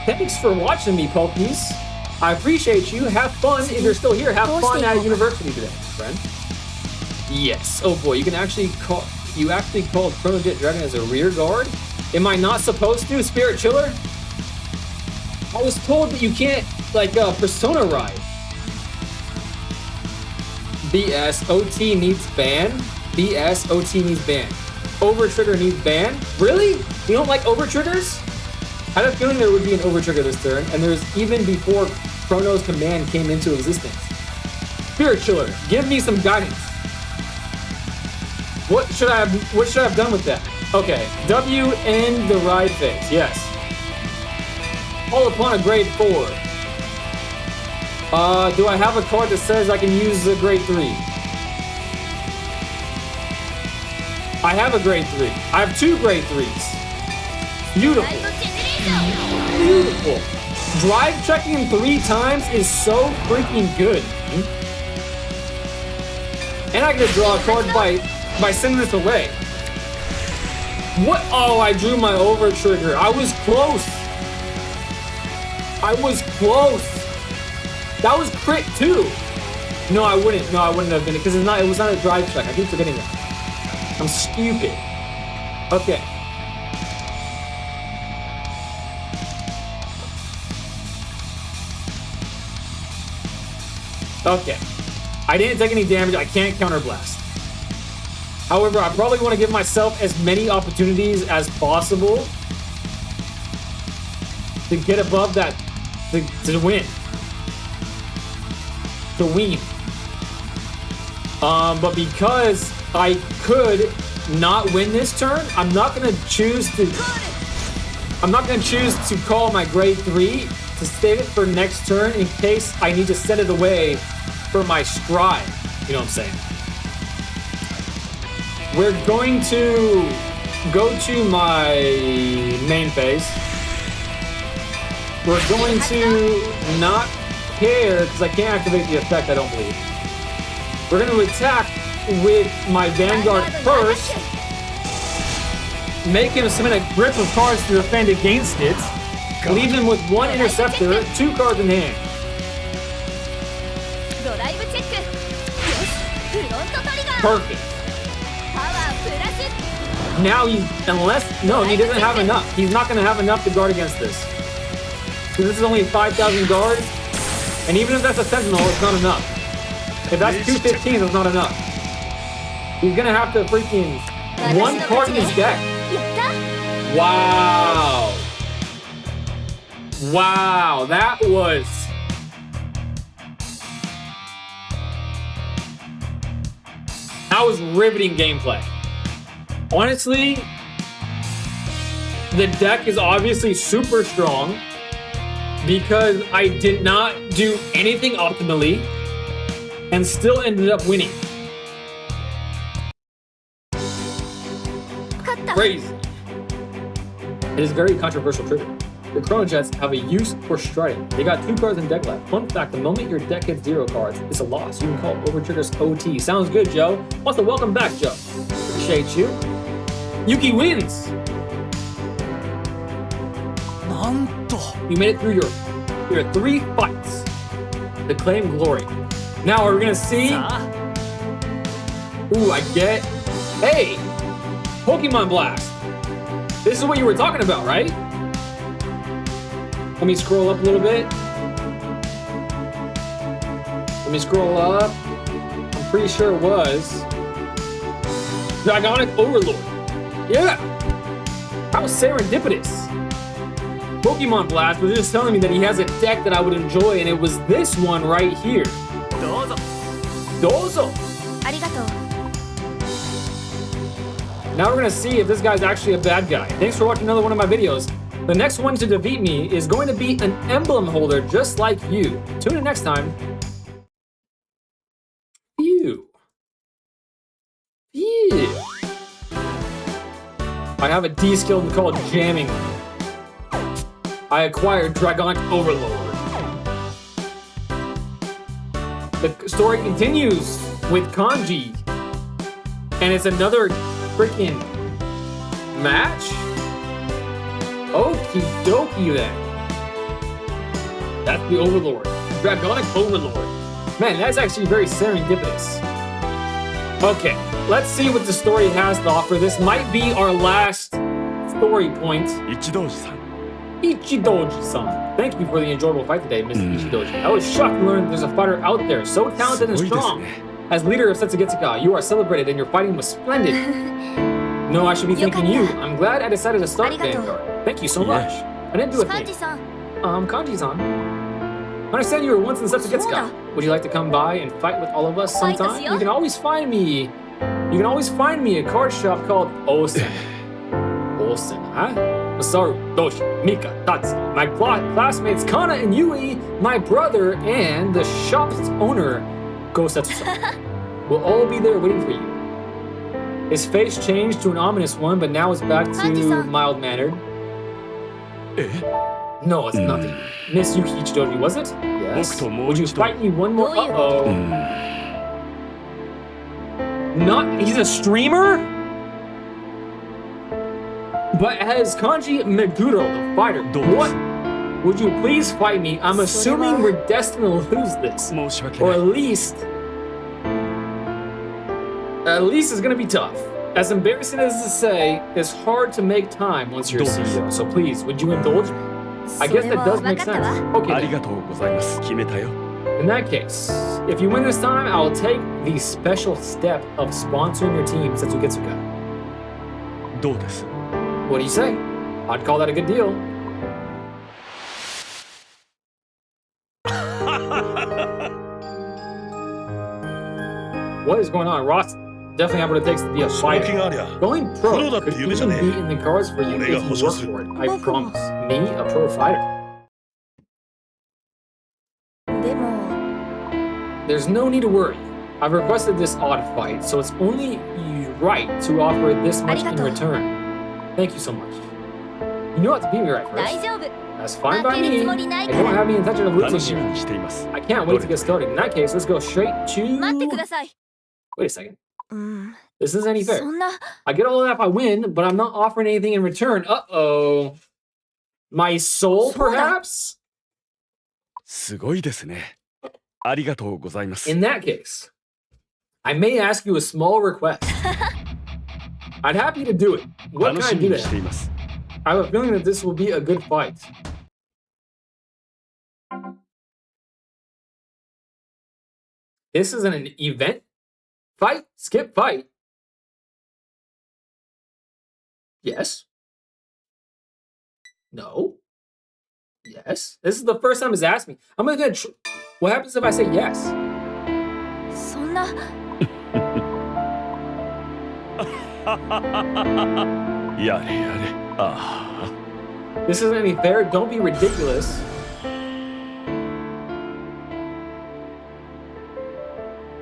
Thanks for watching me, Pokies. I appreciate you. Have fun. If you're still here, have fun at university today, friend. Yes. Oh boy, you actually called Chrono Jet Dragon as a rear guard? Am I not supposed to, Spirit Chiller? I was told that you can't, like, Persona ride. BS, OT needs ban. BS, OT needs ban. Over trigger needs ban. Really? You don't like over triggers? I had a feeling there would be an over trigger this turn, and there's even before Chrono's command came into existence. Spirit Chiller, give me some guidance. What should I have done with that? Okay, W in the ride phase, yes. Call upon a grade 4. Do I have a card that says I can use a grade 3? I have a grade 3. I have 2 grade 3s. Beautiful. beautiful. Drive checking him 3 times is so freaking good. And I get to draw a card by sending this away. What? Oh, I drew my over trigger. I was close. I was close. That was crit too. No, I wouldn't. No, I wouldn't have been because it was not a drive check. I keep forgetting that. I'm stupid. Okay. Okay. I didn't take any damage. I can't counterblast. However, I probably want to give myself as many opportunities as possible to get above that, to win. To win. But because I could not win this turn, I'm not gonna choose to call my grade 3 to save it for next turn in case I need to set it away for my stride. You know what I'm saying? We're going to go to my main phase. We're going to not care because I can't activate the effect, I don't believe. We're going to attack with my Vanguard first. Make him submit a grip of cards to defend against it. Leave him with 1 interceptor, 2 cards in hand. Perfect. Now he doesn't have enough. He's not going to have enough to guard against this. Because this is only 5,000 guard. And even if that's a Sentinel, it's not enough. If that's 215, it's not enough. He's going to have to freaking 1 card in his deck. Wow. Wow, that was riveting gameplay. Honestly, the deck is obviously super strong because I did not do anything optimally and still ended up winning. Crazy. It is a very controversial trigger. The Chrono Jets have a use for striding. They got 2 cards in deck left. Fun fact, the moment your deck hits 0 cards, it's a loss. You can call over triggers OT. Sounds good, Joe. Also, welcome back, Joe. Appreciate you. Yuki wins. You made it through your 3 fights to claim glory. Now we're gonna see. Ooh, I get. Hey, Pokemon Blast. This is what you were talking about, right? Let me scroll up a little bit. Let me scroll up. I'm pretty sure it was Dragonic Overlord. Yeah, that was serendipitous. Pokemon Blast was just telling me that he has a deck that I would enjoy, and it was this one right here. Dozo. Dozo. Arigato. Now we're gonna see if this guy's actually a bad guy. Thanks for watching another one of my videos. The next one to defeat me is going to be an emblem holder just like you. Tune in next time. Phew. Phew. I have a D skill called Jamming. I acquired Dragonic Overlord. The story continues with Kanji. And it's another freaking match? Okie dokie then. That's the Overlord. Dragonic Overlord. Man, that's actually very serendipitous. Okay, let's see what the story has to offer. This might be our last story point. Ichidoji-san. Ichidoji-san. Thank you for the enjoyable fight today, Mr. Ichidoji. I was shocked to learn there's a fighter out there so talented and strong. As leader of Setsugetsuka, you are celebrated and your fighting was splendid. No, I should be thanking you. I'm glad I decided to start Vanguard. Thank you so much. I didn't do a thing. Kanji-san. I understand you were once in Setsugetsuka. Would you like to come by and fight with all of us sometime? You can always find me a card shop called Osen. Osen, huh? Masaru, Doshi, Mika, Tatsuki, my classmates Kana and Yui, my brother, and the shop's owner, Gosetsu-san. We'll all be there waiting for you. His face changed to an ominous one, but now it's back to mild-mannered. No, it's nothing. Miss Yuki Ichidori, was it? Yes. Would you fight me one more? Uh-oh. Not, he's a streamer? But as Kanji Meguro, the fighter, what? Would you please fight me? I'm assuming we're destined to lose this. Or at least it's gonna be tough. As embarrassing as to say, it's hard to make time once you're a CEO. So please, would you indulge me? I guess that does make sense. Okay. Then. In that case, if you win this time, I will take the special step of sponsoring your team, Setsugitsuka. What do you say? I'd call that a good deal. What is going on? Ross definitely have what it takes to be a fighter. Going pro could even be in the cards for you if you work for it. I promise. Me, a pro fighter. There's no need to worry. I've requested this odd fight, so it's only right to offer this much in return. Thank you so much. You know how to beat me right first. That's fine by me. I don't have any intention of losing here. I can't wait to get started. In that case, let's go straight to... Wait a second. This isn't any fair. I get all that if I win, but I'm not offering anything in return. Uh-oh. My soul, perhaps? In that case, I may ask you a small request. I'd happy to do it. What can I do that? I have a feeling that this will be a good fight. This is an event? Fight? Skip fight? Yes? No? Yes? This is the first time he's asked me. I'm gonna what happens if I say yes? This isn't any fair. Don't be ridiculous.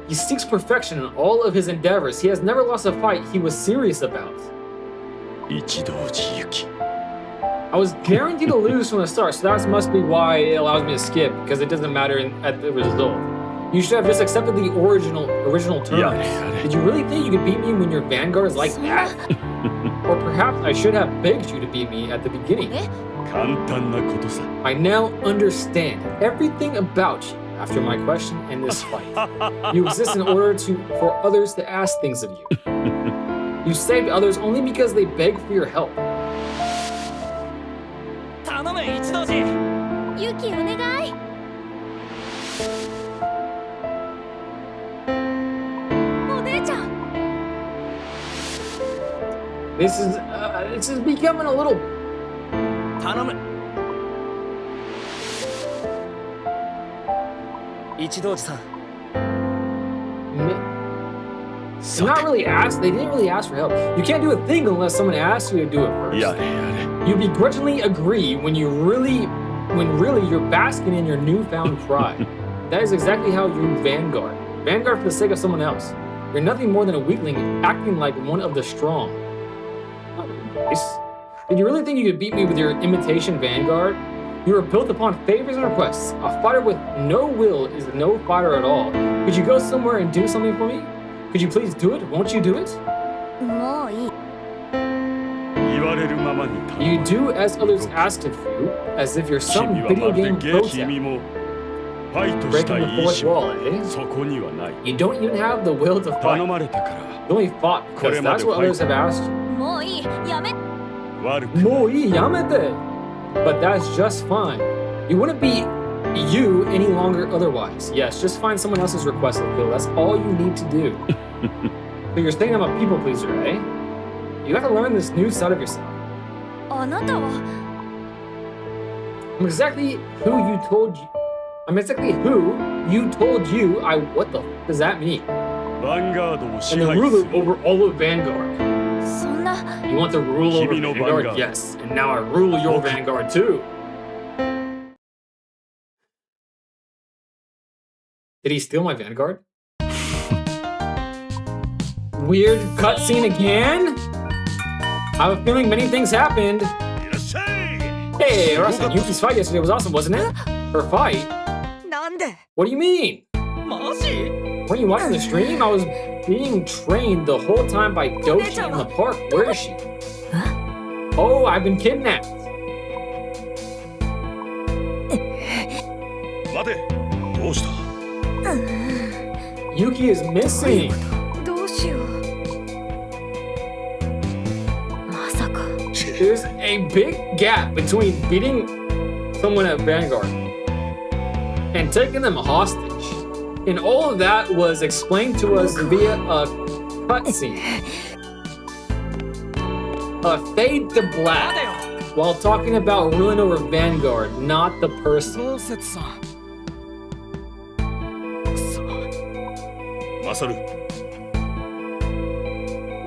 He seeks perfection in all of his endeavors. He has never lost a fight he was serious about. I was guaranteed to lose from the start, so that must be why it allows me to skip, because it doesn't matter at the result. You should have just accepted the original terms. Did you really think you could beat me when your Vanguard is like that? Or perhaps I should have begged you to beat me at the beginning. I now understand everything about you after my question and this fight. You exist in order for others to ask things of you. You save others only because they beg for your help. Yuki, onegai. This is becoming a little... Not really asked. They didn't really ask for help. You can't do a thing unless someone asks you to do it first. You begrudgingly agree when really you're basking in your newfound pride. That is exactly how you Vanguard. Vanguard for the sake of someone else. You're nothing more than a weakling acting like one of the strong. Oh, nice. Did you really think you could beat me with your imitation Vanguard? You are built upon favors and requests. A fighter with no will is no fighter at all. Could you go somewhere and do something for me? Could you please do it? Won't you do it? You do as others asked of you, as if you're some video game pro breaking the fourth wall, eh? You don't even have the will to fight. You only fought because that's what others have asked you. But that's just fine. You wouldn't be you any longer otherwise. Yes, just find someone else's request to fulfill. That's all you need to do. So you're saying I'm a people pleaser, eh? You have to learn this new side of yourself. I'm exactly who you told you. What the f does that mean? And the ruler over all of Vanguard. You want to rule over Vanguard? Yes. And now I rule your Vanguard too. Did he steal my Vanguard? Weird cutscene again? I have a feeling many things happened. Hey, Russell, Yuki's fight yesterday was awesome, wasn't it? Her fight? なんで What do you mean? マジ Weren't you watching the stream? I was being trained the whole time by Doshi in the park. Where is she? Oh, I've been kidnapped. 待て、どうした？ Yuki is missing. どうしよう。まさか。 There's a big gap between beating someone at Vanguard and taking them hostage. And all of that was explained to us via a cutscene. A fade to black while talking about ruling over Vanguard, not the person. 豪雪さんマサル、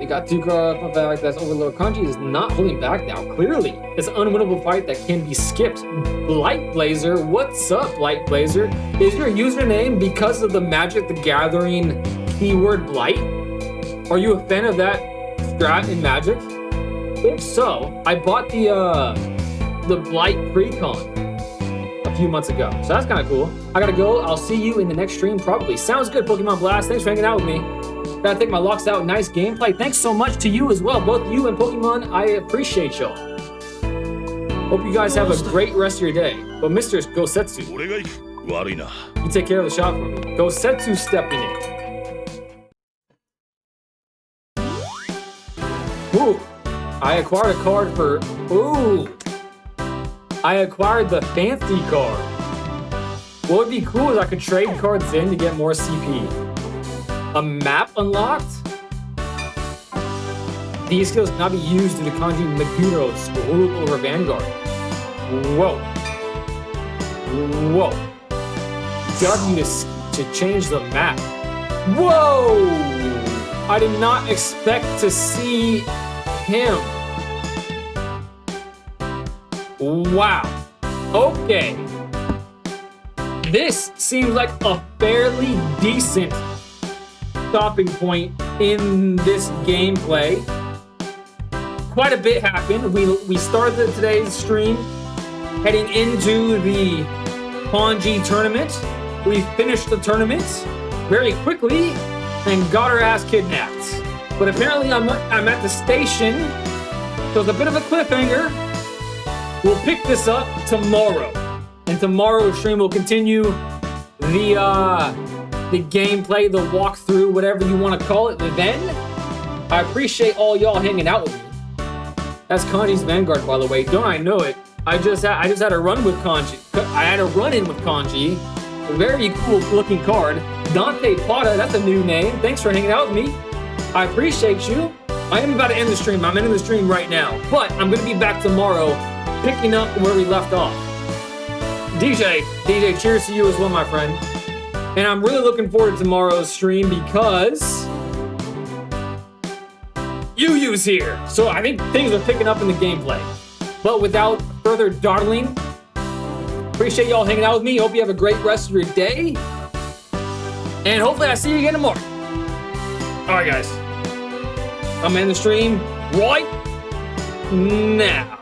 They got two card back. That's Overlord. Kanji is not holding back now. Clearly, it's an unwinnable fight that can be skipped. Light Blazer, what's up, Light Blazer? Is your username because of the Magic the Gathering keyword Blight? Are you a fan of that strat in Magic? If so, I bought the Blight Precon a few months ago, so that's kind of cool. I gotta go. I'll see you in the next stream probably. Sounds good, Pokemon Blast. Thanks for hanging out with me. Gotta take my locks out. Nice gameplay. Thanks so much to you as well. Both you and Pokemon, I appreciate y'all. Hope you guys have a great rest of your day. But Mr. Gosetsu, 俺が行く。悪いな。 you take care of the shop for me. Gosetsu stepping in. Ooh, I acquired a card for... Ooh, I acquired the fancy card. What would be cool is I could trade cards in to get more CP. A map unlocked? These skills cannot be used in the Kanji Meguro's rule over Vanguard. Whoa. Whoa. Got you to change the map. Whoa! I did not expect to see him. Wow. Okay. This seems like a fairly decent stopping point in this gameplay. Quite a bit happened. We started today's stream heading into the Kanji tournament. We finished the tournament very quickly and got our ass kidnapped. But apparently I'm at the station, so it's a bit of a cliffhanger. We'll pick this up tomorrow, and tomorrow's stream will continue the gameplay, the walkthrough, whatever you want to call it. And then I appreciate all y'all hanging out with me. That's Kanji's Vanguard, by the way. Don't I know it? I just had a run with Kanji. I had a run-in with Kanji. A very cool looking card. Dante Plata, that's a new name. Thanks for hanging out with me. I appreciate you. I am about to end the stream. I'm ending the stream right now. But I'm going to be back tomorrow picking up where we left off. DJ, cheers to you as well, my friend. And I'm really looking forward to tomorrow's stream because Yu's here. So I think things are picking up in the gameplay. But without further dawdling, appreciate y'all hanging out with me. Hope you have a great rest of your day. And hopefully I see you again tomorrow. All right, guys. I'm in the stream right now.